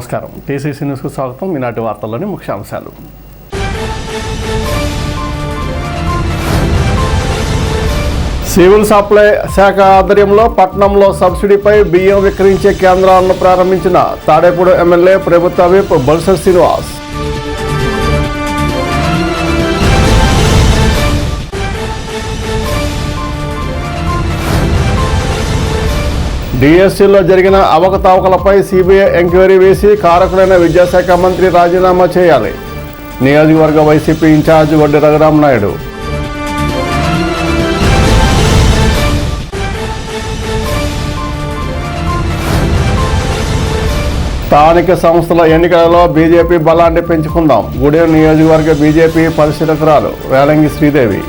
నమస్కారం. టీసీసీ న్యూస్కు స్వాగతం. ఈనాటి వార్తల్లోని ముఖ్యాంశాలు. సివిల్ సప్లై శాఖ ఆధ్వర్యంలో పట్టణంలో సబ్సిడీపై బియ్యం విక్రయించే కేంద్రాలను ప్రారంభించిన తాడేపూడి ఎమ్మెల్యే ప్రభుత్వ విప్ బొల్స శ్రీనివాస్. డిఎస్సీలో జరిగిన అవకతవకలపై సిబిఐ ఎంక్వైరీ వేసి కారకులైన విద్యాశాఖ మంత్రి రాజీనామా చేయాలి. నియోజకవర్గ వైసీపీ ఇన్ఛార్జి వడ్డీ రఘురామనాయుడు. స్థానిక సంస్థల ఎన్నికలలో బీజేపీ బలాన్ని పెంచుకుందాం. గూడెం నియోజకవర్గ బీజేపీ పరిశీలకురాలు వేలంగి శ్రీదేవి.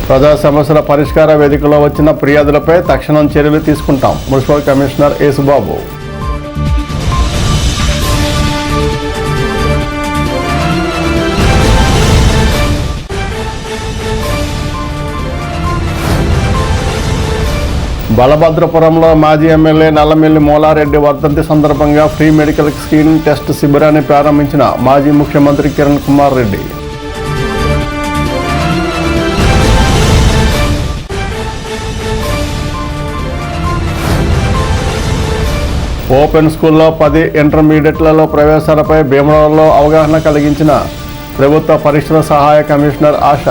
ప్రజా సమస్యల పరిష్కార వేదికలో వచ్చిన ఫిర్యాదులపై తక్షణం చర్యలు తీసుకుంటాం. Municipal commissioner Yesubabu. బలభద్రపురంలో మాజీ ఎమ్మెల్యే నల్లమిల్లి మూలారెడ్డి వర్ధంతి సందర్భంగా ఫ్రీ మెడికల్ స్క్రీనింగ్ టెస్ట్ శిబిరాన్ని ప్రారంభించిన మాజీ ముఖ్యమంత్రి కిరణ్ కుమార్ రెడ్డి. ఓపెన్ స్కూల్లో 10 ఇంటర్మీడియట్లలో ప్రవేశాలపై భీమవరంలో అవగాహన కలిగించిన ప్రభుత్వ పరీక్షల సహాయ కమిషనర్ ఆశ.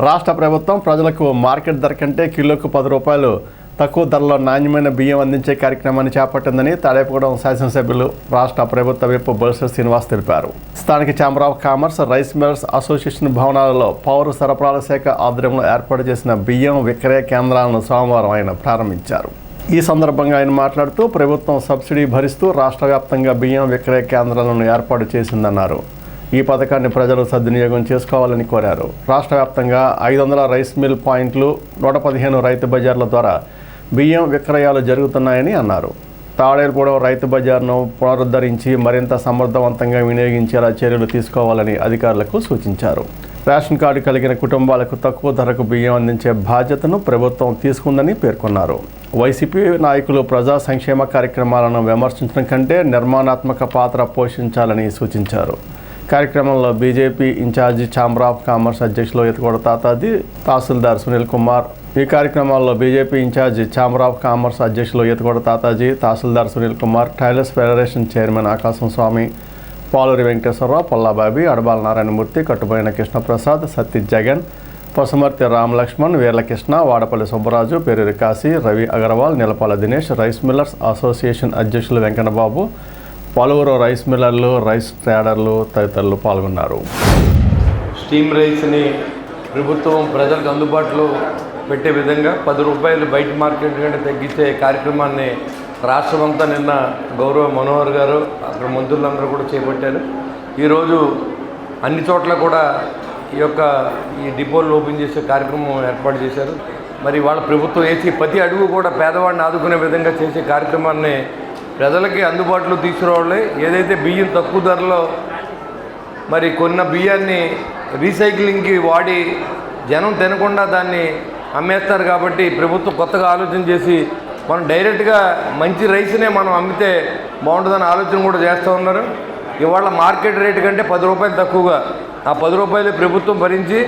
రాష్ట్ర ప్రభుత్వం ప్రజలకు మార్కెట్ ధర కంటే కిలోకు 10 రూపాయలు తక్కువ ధరలో నాణ్యమైన బియ్యం అందించే కార్యక్రమాన్ని చేపట్టిందని తాడేపూడెం శాసనసభ్యులు రాష్ట్ర ప్రభుత్వ విప్ బొల్స శ్రీనివాస్ తెలిపారు. స్థానిక chamber of commerce rice millers association భవనాలలో పౌర సరఫరాల శాఖ ఆధ్వర్యంలో ఏర్పాటు చేసిన బియ్యం విక్రయ కేంద్రాలను సోమవారం ఆయన ప్రారంభించారు. ఈ సందర్భంగా ఆయన మాట్లాడుతూ ప్రభుత్వం సబ్సిడీ భరిస్తూ రాష్ట్ర వ్యాప్తంగా బియ్యం విక్రయ కేంద్రాలను ఏర్పాటు చేసిందన్నారు. ఈ పథకాన్ని ప్రజలు సద్వినియోగం చేసుకోవాలని కోరారు. రాష్ట్ర వ్యాప్తంగా 500 రైస్ మిల్ పాయింట్లు, 115 రైతు బజార్ల ద్వారా బియ్యం విక్రయాలు జరుగుతున్నాయని అన్నారు. తాడేపూడెం రైతు బజార్ను పునరుద్ధరించి మరింత సమర్థవంతంగా వినియోగించేలా చర్యలు తీసుకోవాలని అధికారులకు సూచించారు. రేషన్ కార్డు కలిగిన కుటుంబాలకు తక్కువ ధరకు బియ్యం అందించే బాధ్యతను ప్రభుత్వం తీసుకుందని పేర్కొన్నారు. వైసీపీ నాయకులు ప్రజా సంక్షేమ కార్యక్రమాలను విమర్శించడం కంటే నిర్మాణాత్మక పాత్ర పోషించాలని సూచించారు. కార్యక్రమంలో BJP in-charge chamber of commerce అధ్యక్షులు ఎత్తుకోడ తాతాజీ, తహసీల్దార్ సునీల్ కుమార్. ఈ కార్యక్రమాల్లో BJP in-charge chamber of commerce అధ్యక్షులు Ettukoda Tataji, tahsildar Sunil Kumar, tailors federation chairman Akasam Swamy, Paluri Venkateswararao, Pollababi, Adabala Narayanamurthy, Kattuboyina Krishnaprasad, Satti Jagan, Pasumarthi Ramalakshman, Veerlakrishna, Vadapalli Subbaraju, Peruri Kasi, Ravi Agarwal, Nilapala Dinesh, rice millers association అధ్యక్షులు వెంకన్నబాబు, పలువురు రైస్ మిల్లర్లు, రైస్ ట్రేడర్లు తదితరులు పాల్గొన్నారు. స్టీమ్ రైస్ని ప్రభుత్వం ప్రజలకు అందుబాటులో పెట్టే విధంగా 10 రూపాయలు బయట మార్కెట్ కంటే తగ్గించే కార్యక్రమాన్ని రాష్ట్రమంతా నిన్న గౌరవ మనోహర్ గారు అక్కడ మంత్రులందరూ కూడా చేపట్టారు. ఈరోజు అన్ని చోట్ల కూడా ఈ డిపోలు ఓపెన్ చేసే కార్యక్రమం ఏర్పాటు చేశారు. మరి వాళ్ళ ప్రభుత్వం వేసి ప్రతి అడుగు కూడా పేదవాడిని ఆదుకునే విధంగా చేసే కార్యక్రమాన్ని ప్రజలకి అందుబాటులో తీసుకురావాలి. ఏదైతే బియ్యం తక్కువ ధరలో మరి కొన్న బియ్యాన్ని రీసైక్లింగ్కి వాడి జనం తినకుండా దాన్ని అమ్మేస్తారు. కాబట్టి ప్రభుత్వం కొత్తగా ఆలోచన చేసి మనం డైరెక్ట్గా మంచి రైస్నే మనం అమ్మితే బాగుంటుందని ఆలోచన కూడా చేస్తూ ఉన్నారు. ఇవాళ మార్కెట్ రేటు కంటే 10 రూపాయలు తక్కువగా ఆ 10 రూపాయలు ప్రభుత్వం భరించి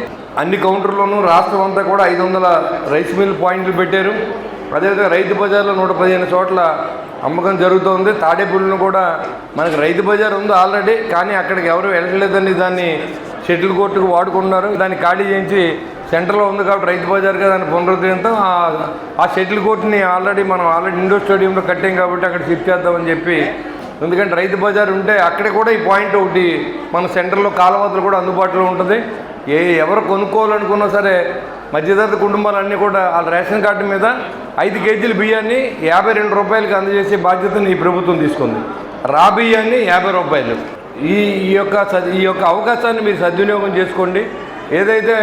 అన్ని కౌంటర్లోనూ రాష్ట్రం అంతా కూడా 500 రైస్ మిల్ పాయింట్లు పెట్టారు. అదేవిధంగా రైతు బజార్లో 115 చోట్ల అమ్మకం జరుగుతుంది. తాడేపూడిలో కూడా మనకు రైతు బజార్ ఉంది ఆల్రెడీ, కానీ అక్కడికి ఎవరు వెళ్ళలేదని దాన్ని షటిల్ కోర్టుకు వాడుకుంటున్నారు. దాన్ని ఖాళీ చేయించి సెంటర్లో ఉంది కాబట్టి రైతు బజార్గా దాన్ని పునరుద్ధరించాం. ఆ షటిల్ కోర్టుని ఆల్రెడీ ఇండోర్ స్టేడియంలో కట్టాం కాబట్టి అక్కడ షిఫ్ట్ చేద్దామని చెప్పి. ఎందుకంటే రైతు బజార్ ఉంటే అక్కడ కూడా ఈ పాయింట్ ఒకటి మన సెంటర్లో కాలవతలు కూడా అందుబాటులో ఉంటుంది. ఎవరు కొనుక్కోవాలనుకున్నా సరే మధ్యతరగతి కుటుంబాలన్నీ కూడా వాళ్ళ రేషన్ కార్డు మీద 5 కేజీల బియ్యాన్ని 52 రూపాయలకి అందజేసే బాధ్యతను ఈ ప్రభుత్వం తీసుకుంది. రా బియ్యాన్ని 50 రూపాయలు. ఈ యొక్క అవకాశాన్ని మీరు సద్వినియోగం చేసుకోండి. ఏదైతే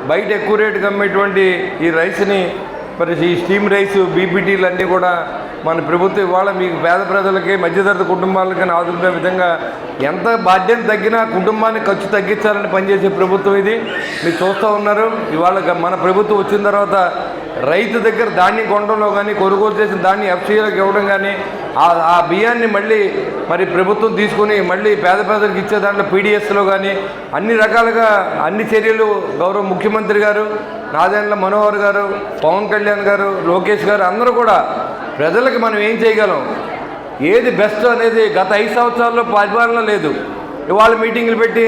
బయట ఎక్కువ రేటుకి అమ్మేటువంటి ఈ రైస్ని మరి ఈ స్టీమ్ రైస్ బీపీటీలు అన్నీ కూడా మన ప్రభుత్వం ఇవాళ మీకు పేద ప్రజలకి మధ్యతరగతి కుటుంబాలకి ఆదుకునే విధంగా ఎంత బాధ్యత తగ్గినా కుటుంబాన్ని ఖర్చు తగ్గించాలని పనిచేసే ప్రభుత్వం ఇది. మీరు చూస్తూ ఉన్నారు. ఇవాళ మన ప్రభుత్వం వచ్చిన తర్వాత రైతు దగ్గర ధాన్యం కొనడంలో కానీ కొనుగోలు చేసిన ధాన్యం ఎఫ్సీలకు ఇవ్వడం కానీ ఆ బియ్యాన్ని మళ్ళీ మరి ప్రభుత్వం తీసుకుని మళ్ళీ పేద పేదలకు ఇచ్చే దాంట్లో పీడిఎస్లో కానీ అన్ని రకాలుగా అన్ని చర్యలు గౌరవ ముఖ్యమంత్రి గారు, నాదెండ్ల మనోహర్ గారు, పవన్ కళ్యాణ్ గారు, లోకేష్ గారు అందరూ కూడా ప్రజలకు మనం ఏం చేయగలం, ఏది బెస్ట్ అనేది గత 5 సంవత్సరాల్లో పరిపాలన లేదు. ఇవాళ మీటింగ్లు పెట్టి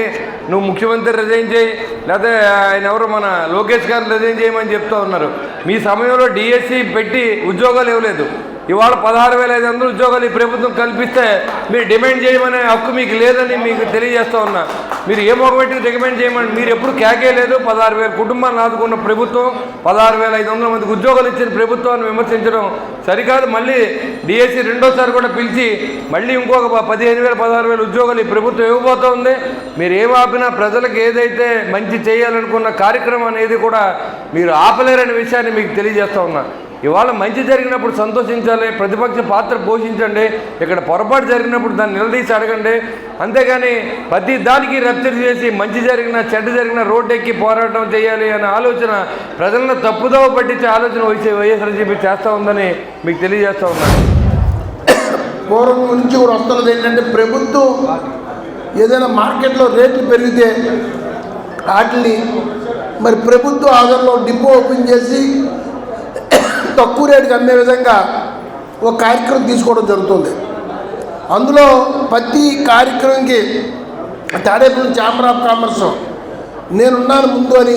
నువ్వు ముఖ్యమంత్రి రిజైన్ చేయి, లేకపోతే ఆయన ఎవరు మన లోకేష్ గారిని రిజైన్ చేయమని చెప్తూ ఉన్నారు. మీ సమయంలో డిఎస్సి పెట్టి ఉద్యోగాలు ఇవ్వలేదు. ఇవాళ 16,500 ఉద్యోగాలు ఈ ప్రభుత్వం కల్పిస్తే మీరు డిమాండ్ చేయమనే హక్కు మీకు లేదని మీకు తెలియజేస్తూ ఉన్నా. మీరు ఏ మొగబెట్టి రికమెండ్ చేయమని మీరు ఎప్పుడు కేకేయలేదు. 16,000 కుటుంబాలను ఆదుకున్న ప్రభుత్వం 16,500 మందికి ఉద్యోగాలు ఇచ్చిన ప్రభుత్వాన్ని విమర్శించడం సరికాదు. మళ్ళీ డిఎస్సి రెండోసారి కూడా పిలిచి మళ్ళీ ఇంకొక 15,000 16,000 ఉద్యోగాలు ఈ ప్రభుత్వం ఇవ్వబోతూ ఉంది. మీరు ఏం ఆపినా ప్రజలకు ఏదైతే మంచి చేయాలనుకున్న కార్యక్రమం అనేది కూడా మీరు ఆపలేరనే విషయాన్ని మీకు తెలియజేస్తూ ఉన్నా. ఇవాళ మంచి జరిగినప్పుడు సంతోషించాలి, ప్రతిపక్ష పాత్ర పోషించండి. ఇక్కడ పొరపాటు జరిగినప్పుడు దాన్ని నిలదీసి అడగండి. అంతేగాని ప్రతి దానికి రప్తిరి చేసి మంచి జరిగిన చెడ్డ జరిగిన రోడ్డు ఎక్కి పోరాటం చేయాలి అనే ఆలోచన ప్రజలను తప్పుదోవ పట్టించే ఆలోచన వైఎస్ఆర్సీపీ చేస్తూ ఉందని మీకు తెలియజేస్తూ ఉన్నాను. పూర్వం నుంచి కూడా వస్తున్నది ఏంటంటే ప్రభుత్వం ఏదైనా మార్కెట్లో రేట్లు పెరిగితే వాటిని మరి ప్రభుత్వ ఆధారంలో డిపో ఓపెన్ చేసి తక్కువ రేటుకి అమ్మే విధంగా ఒక కార్యక్రమం తీసుకోవడం జరుగుతుంది. అందులో ప్రతి కార్యక్రమంకి తాడేపల్లి ఛాంబర్ ఆఫ్ కామర్స్ నేనున్నాను ముందు అని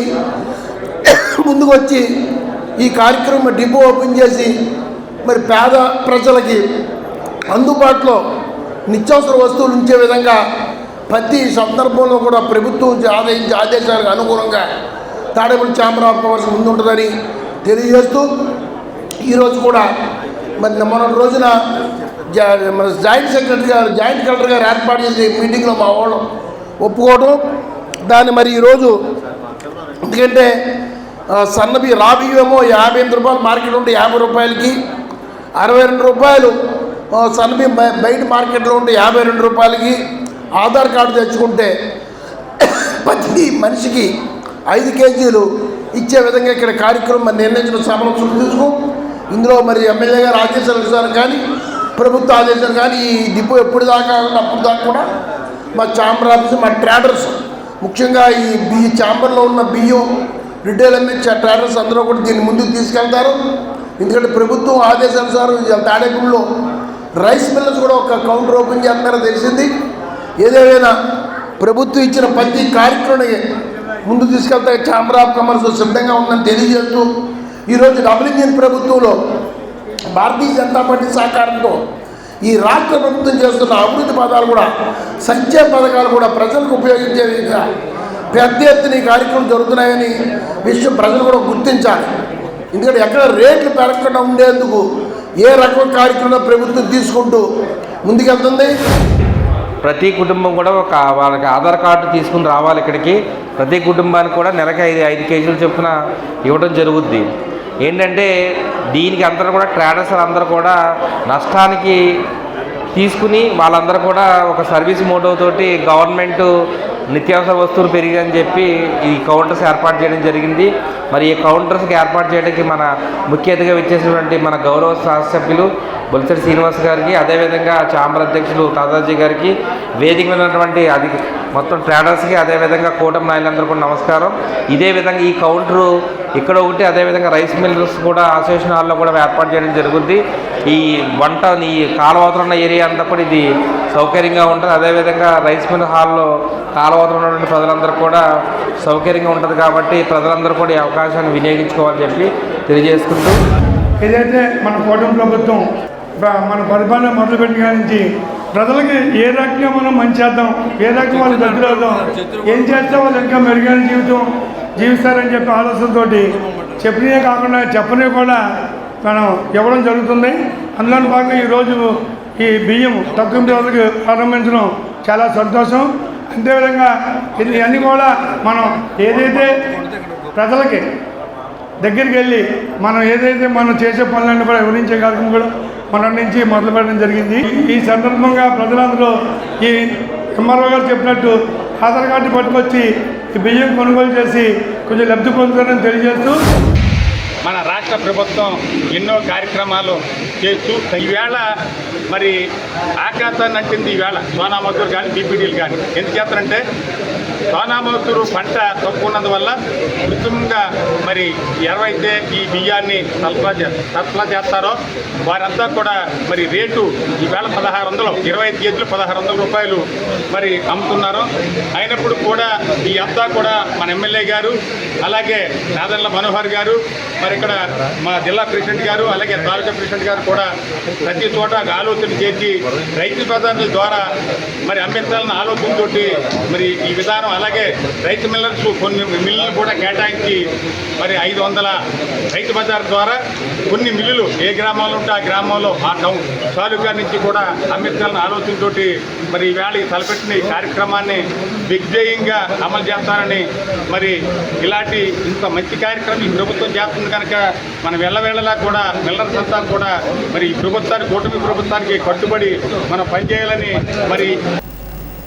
ముందుకు వచ్చి ఈ కార్యక్రమం డిపో ఓపెన్ చేసి మరి పేద ప్రజలకి అందుబాటులో నిత్యావసర వస్తువులు ఉంచే విధంగా ప్రతి సందర్భంలో కూడా ప్రభుత్వం ఆదేశాలకు అనుగుణంగా తాడేపల్లి ఛాంబర్ ఆఫ్ కామర్స్ ముందుంటుందని తెలియజేస్తూ ఈరోజు కూడా మరి మొన్న రోజున మన జాయింట్ కలెక్టర్ గారు ఏర్పాటు చేసే మీటింగ్లో మా వాళ్ళు ఒప్పుకోవడం దాన్ని మరి ఈరోజు ఎందుకంటే సన్నబి రాబియ్యేమో 58 రూపాయలు మార్కెట్ ఉంటే 50 రూపాయలకి, 62 రూపాయలు సన్నబి బయట మార్కెట్లో ఉంటే 52 రూపాయలకి ఆధార్ కార్డు తెచ్చుకుంటే ప్రతి మనిషికి 5 కేజీలు ఇచ్చే విధంగా ఇక్కడ కార్యక్రమం నిర్ణయించిన సభలో తీసుకు ఇందులో మరి ఎమ్మెల్యే గారు ఆదేశాలు కానీ ప్రభుత్వ ఆదేశాలు కానీ ఈ డిపో ఎప్పుడు దాకా అప్పుడు దాకా కూడా మా ఛాంబర్ ఆఫీస్ మా ట్రేడర్స్ ముఖ్యంగా ఈ ఛాంబర్లో ఉన్న బియ్యం రిటైల్ అమ్మే ట్రేడర్స్ అందరూ కూడా దీన్ని ముందుకు తీసుకెళ్తారు. ఎందుకంటే ప్రభుత్వం ఆదేశానుసారం తాడేపల్లిలో రైస్ మిల్లర్స్ కూడా ఒక కౌంటర్ ఓపెన్ చేస్తున్నారో తెలిసింది. ఏదేమైనా ప్రభుత్వం ఇచ్చిన ప్రతి కార్యక్రమాన్ని ముందు తీసుకెళ్తే ఛాంబర్ ఆఫ్ కామర్స్ సిద్ధంగా ఉందని తెలియజేస్తూ ఈరోజు డబుల్ ఇంజిన్ ప్రభుత్వంలో భారతీయ జనతా పార్టీ సహకారంతో ఈ రాష్ట్ర ప్రభుత్వం చేస్తున్న అభివృద్ధి పథకాలు కూడా సంక్షేమ పథకాలు కూడా ప్రజలకు ఉపయోగించే విధంగా పెద్ద ఎత్తున ఈ కార్యక్రమం జరుగుతున్నాయని విషయం ప్రజలు కూడా గుర్తించాలి. ఎందుకంటే ఎక్కడ రేట్లు పెరగకుండా ఉండేందుకు ఏ రకం కార్యక్రమం ప్రభుత్వం తీసుకుంటూ ముందుకెళ్తుంది. ప్రతి కుటుంబం కూడా వాళ్ళకి ఆధార్ కార్డు తీసుకుని రావాలి ఇక్కడికి. ప్రతి కుటుంబానికి కూడా నెలకి 5 కేజీలు చొప్పున ఇవ్వడం జరుగుద్ది. ఏంటంటే దీనికి అందరూ కూడా ట్రేడర్స్ అందరూ కూడా నష్టానికి తీసుకుని వాళ్ళందరూ కూడా ఒక సర్వీస్ మోటో తోటి గవర్నమెంట్ నిత్యావసర వస్తువులు పెరిగాయని చెప్పి ఈ కౌంటర్స్ ఏర్పాటు చేయడం జరిగింది. మరి ఈ కౌంటర్స్కి ఏర్పాటు చేయడానికి మన ముఖ్య అతిథిగా వచ్చేసినటువంటి మన గౌరవ శాసనసభ్యులు బొలిశెట్టి శ్రీనివాస్ గారికి, అదేవిధంగా ఛాంబర్ అధ్యక్షులు తాతాజీ గారికి, వేదిక మీద ఉన్నటువంటి మొత్తం ట్రేడర్స్కి, అదేవిధంగా కూటమి నాయకులందరూ కూడా నమస్కారం. ఇదే విధంగా ఈ కౌంటరు ఇక్కడ ఒకటి, అదేవిధంగా రైస్ మిల్లర్స్ కూడా అసోసియేషన్ హాల్లో కూడా ఏర్పాటు చేయడం జరుగుద్ది. ఈ కాలువతలు ఉన్న ఏరియా అంతా కూడా ఇది సౌకర్యంగా ఉంటుంది. అదేవిధంగా రైస్ మిల్ హాల్లో కాలువతలు ఉన్నటువంటి ప్రజలందరూ కూడా సౌకర్యంగా ఉంటుంది. కాబట్టి ప్రజలందరూ కూడా ఈ అవకాశాన్ని వినియోగించుకోవాలని చెప్పి తెలియజేసుకుంటూ, ఏదైతే మన కూటమి ప్రభుత్వం మన పరిపాలన మొదలుపెట్టిన కాడి నుంచి ప్రజలకి ఏ రకంగా మనం మంచి చేద్దాం, ఏ రకంగా వాళ్ళు దగ్గర అవుదాం, ఏం చేస్తే వాళ్ళు ఇంకా మెరుగైన జీవితం జీవిస్తారని చెప్పి ఆలోచనతో చెప్పినవే కాకుండా చెప్పనివి కూడా మనం ఇవ్వడం జరుగుతుంది. అందులో భాగంగా ఈరోజు ఈ బియ్యం తక్కువ రోజులకు ప్రారంభించడం చాలా సంతోషం. అంతేవిధంగా ఇవన్నీ కూడా మనం ఏదైతే ప్రజలకి దగ్గరికి వెళ్ళి మనం ఏదైతే మనం చేసే పనులన్నీ కూడా వివరించే కార్యక్రమం కూడా మన నుంచి మొదలు పెట్టడం జరిగింది. ఈ సందర్భంగా ప్రజలందరూ ఈ ఎంఆర్ఓ గారు చెప్పినట్టు ఆధార్ కార్డు పట్టుకొచ్చి ఈ బియ్యం కొనుగోలు చేసి కొంచెం లబ్ధి పొందుతారని తెలియజేస్తూ మన రాష్ట్ర ప్రభుత్వం ఎన్నో కార్యక్రమాలు చేస్తూ ఈవేళ మరి ఆకాశాన్ని అంటింది ఈవేళ సోనా మసూరు కానీ బీపీడీలు కానీ ఎందుకు చేస్తారంటే సోనా మసూరు పంట తక్కువ ఉన్నందువల్ల కృత్రిమంగా మరి ఎవరైతే ఈ బియ్యాన్ని సరఫరా చేస్తారో వారంతా కూడా మరి రేటు ఈవేళ 1600 25 కేజీలు 1600 రూపాయలు మరి అమ్ముతున్నారు. అయినప్పుడు కూడా ఈ అంతా కూడా మన ఎమ్మెల్యే గారు అలాగే నాదెండ్ల మనోహర్ గారు మరి ఇక్కడ మా జిల్లా ప్రెసిడెంట్ గారు అలాగే తాలూకా ప్రెసిడెంట్ గారు కూడా ప్రతి చోట ఆలోచన చేసి రైతు బజార్ల ద్వారా మరి అమ్మించాలన్న ఆలోచనతోటి మరి ఈ విధానం అలాగే రైతు మిల్లర్స్ కొన్ని మిల్లులు కూడా కేటాయించి మరి 500 రైతు బజార్ ద్వారా కొన్ని మిల్లులు ఏ గ్రామంలో ఉంటే ఆ గ్రామంలో ఆ టౌన్ తాలూకా నుంచి కూడా అమ్మించాలన్న ఆలోచనతోటి మరి ఈవేళ తలపెట్టిన ఈ కార్యక్రమాన్ని దిగ్విజయంగా అమలు చేస్తారని మరి ఇలాంటి ఇంత మంచి కార్యక్రమం ఈ ప్రభుత్వం చేస్తుంది కనుక మనం వెళ్ళవేళలా కూడా మిల్లర్స్ అంతా కూడా మరి ఈ ప్రభుత్వానికి కూటమి ప్రభుత్వానికి కట్టుబడి మనం పనిచేయాలని మరి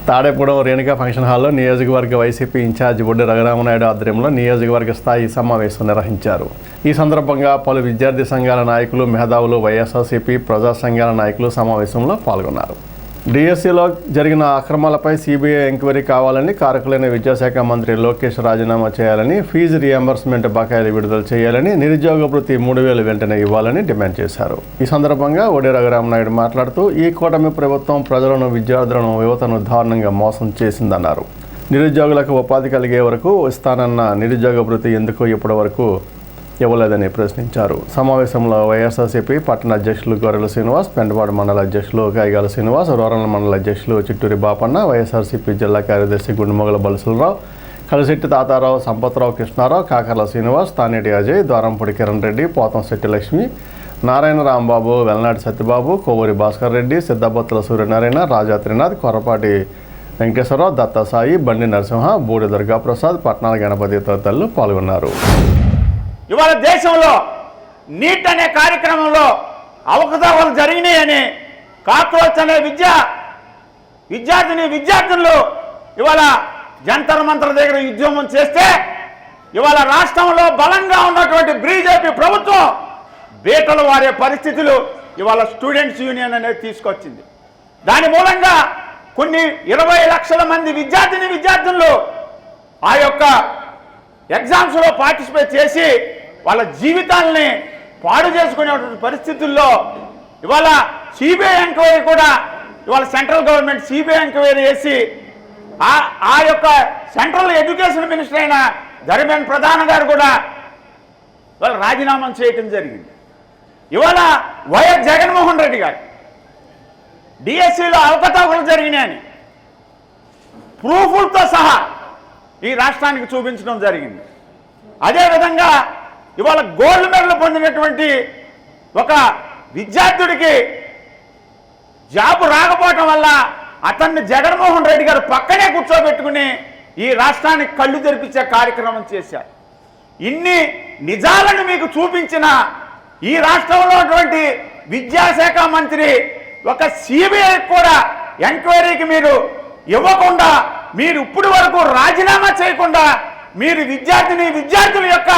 తాడేపూడెం రేణుకా ఫంక్షన్ హాల్లో నియోజకవర్గ వైసీపీ ఇన్ఛార్జి బొడ్డి రఘురామనాయుడు ఆధ్వర్యంలో నియోజకవర్గ స్థాయి సమావేశం నిర్వహించారు. ఈ సందర్భంగా పలు విద్యార్థి సంఘాల నాయకులు, మేధావులు, వైఎస్ఆర్సీపీ ప్రజా సంఘాల నాయకులు సమావేశంలో పాల్గొన్నారు. డిఎస్సిలో జరిగిన అక్రమాలపై సిబిఐ ఎంక్వైరీ కావాలని, కారకులైన విద్యాశాఖ మంత్రి లోకేష్ రాజీనామా చేయాలని, ఫీజు రియంబర్స్మెంట్ బకాయిలు విడుదల చేయాలని, నిరుద్యోగ భృతి 3000 వెంటనే ఇవ్వాలని డిమాండ్ చేశారు. ఈ సందర్భంగా బొడ్డి రఘురామనాయుడు మాట్లాడుతూ ఈ కూటమి ప్రభుత్వం ప్రజలను, విద్యార్థులను, యువతను దారుణంగా మోసం చేసిందన్నారు. నిరుద్యోగులకు ఉపాధి కలిగే వరకు ఇస్తానన్న నిరుద్యోగ భృతి ఎందుకు ఇప్పటి వరకు ఇవ్వలేదని ప్రశ్నించారు. సమావేశంలో వైఎస్ఆర్సీపీ పట్టణ అధ్యక్షులు గొర్రెల శ్రీనివాస్, పెంటపాడు మండల అధ్యక్షులు కాయిగాల శ్రీనివాస్, రూరల్ మండల అధ్యక్షులు చిట్టూరి బాపన్న, వైఎస్ఆర్సీపీ జిల్లా కార్యదర్శి గుండుమొగల బలసులరావు, కలిశెట్టి తాతారావు, సంపత్రావు, కృష్ణారావు, కాకర్ల శ్రీనివాస్, తానేటి అజయ్, ద్వారంపూడి కిరణ్ రెడ్డి, పోతంశెట్టి లక్ష్మి, నారాయణ రాంబాబు, వెల్నాటి సత్యబాబు, కోవూరి భాస్కర్ రెడ్డి, సిద్ధబత్తుల సూర్యనారాయణ, రాజా త్రినాథ్, కొర్రపాటి వెంకటేశ్వరరావు, దత్తా సాయి, బండి నరసింహ, బూడి దుర్గాప్రసాద్, పట్నాల గణపతి తదితరులు పాల్గొన్నారు. ఇవాళ దేశంలో నీట్ అనే కార్యక్రమంలో అవకతవకలు జరిగినాయని కాక్రోచ్ అనే విద్యార్థులు ఇవాళ జంతర్ మంతర్ దగ్గర ఉద్యమం చేస్తే ఇవాళ రాష్ట్రంలో బలంగా ఉన్నటువంటి బీజేపీ ప్రభుత్వం బీటలు వారే పరిస్థితులు ఇవాళ స్టూడెంట్స్ యూనియన్ అనేది తీసుకొచ్చింది. దాని మూలంగా కొన్ని 20 లక్షల మంది విద్యార్థులు ఆ యొక్క ఎగ్జామ్స్లో పార్టిసిపేట్ చేసి వాళ్ళ జీవితాలని పాడు చేసుకునేటువంటి పరిస్థితుల్లో ఇవాళ సిబిఐ ఎంక్వైరీ కూడా ఇవాళ సెంట్రల్ గవర్నమెంట్ సిబిఐ ఎంక్వైరీ చేసి ఆ యొక్క సెంట్రల్ ఎడ్యుకేషన్ మినిస్టర్ అయిన ధర్మేంద్ర ప్రధాన్ గారు కూడా ఇవాళ రాజీనామా చేయటం జరిగింది. ఇవాళ వైఎస్ జగన్మోహన్ రెడ్డి గారు డిఎస్సిలో అవకతవకలు జరిగినాయని ప్రూఫ్లతో సహా ఈ రాష్ట్రానికి చూపించడం జరిగింది. అదేవిధంగా ఇవాళ గోల్డ్ మెడల్ పొందినటువంటి ఒక విద్యార్థుడికి జాబు రాకపోవటం వల్ల అతన్ని జగన్మోహన్ రెడ్డి గారు పక్కనే కూర్చోబెట్టుకుని ఈ రాష్ట్రానికి కళ్ళు తెరిపించే కార్యక్రమం చేశారు. ఇన్ని నిజాలను మీకు చూపించిన ఈ రాష్ట్రంలో ఉన్నటువంటి విద్యాశాఖ మంత్రి ఒక సిబిఐ కూడా ఎంక్వైరీకి మీరు ఇవ్వకుండా, మీరు ఇప్పటి వరకు రాజీనామా చేయకుండా మీరు విద్యార్థుల యొక్క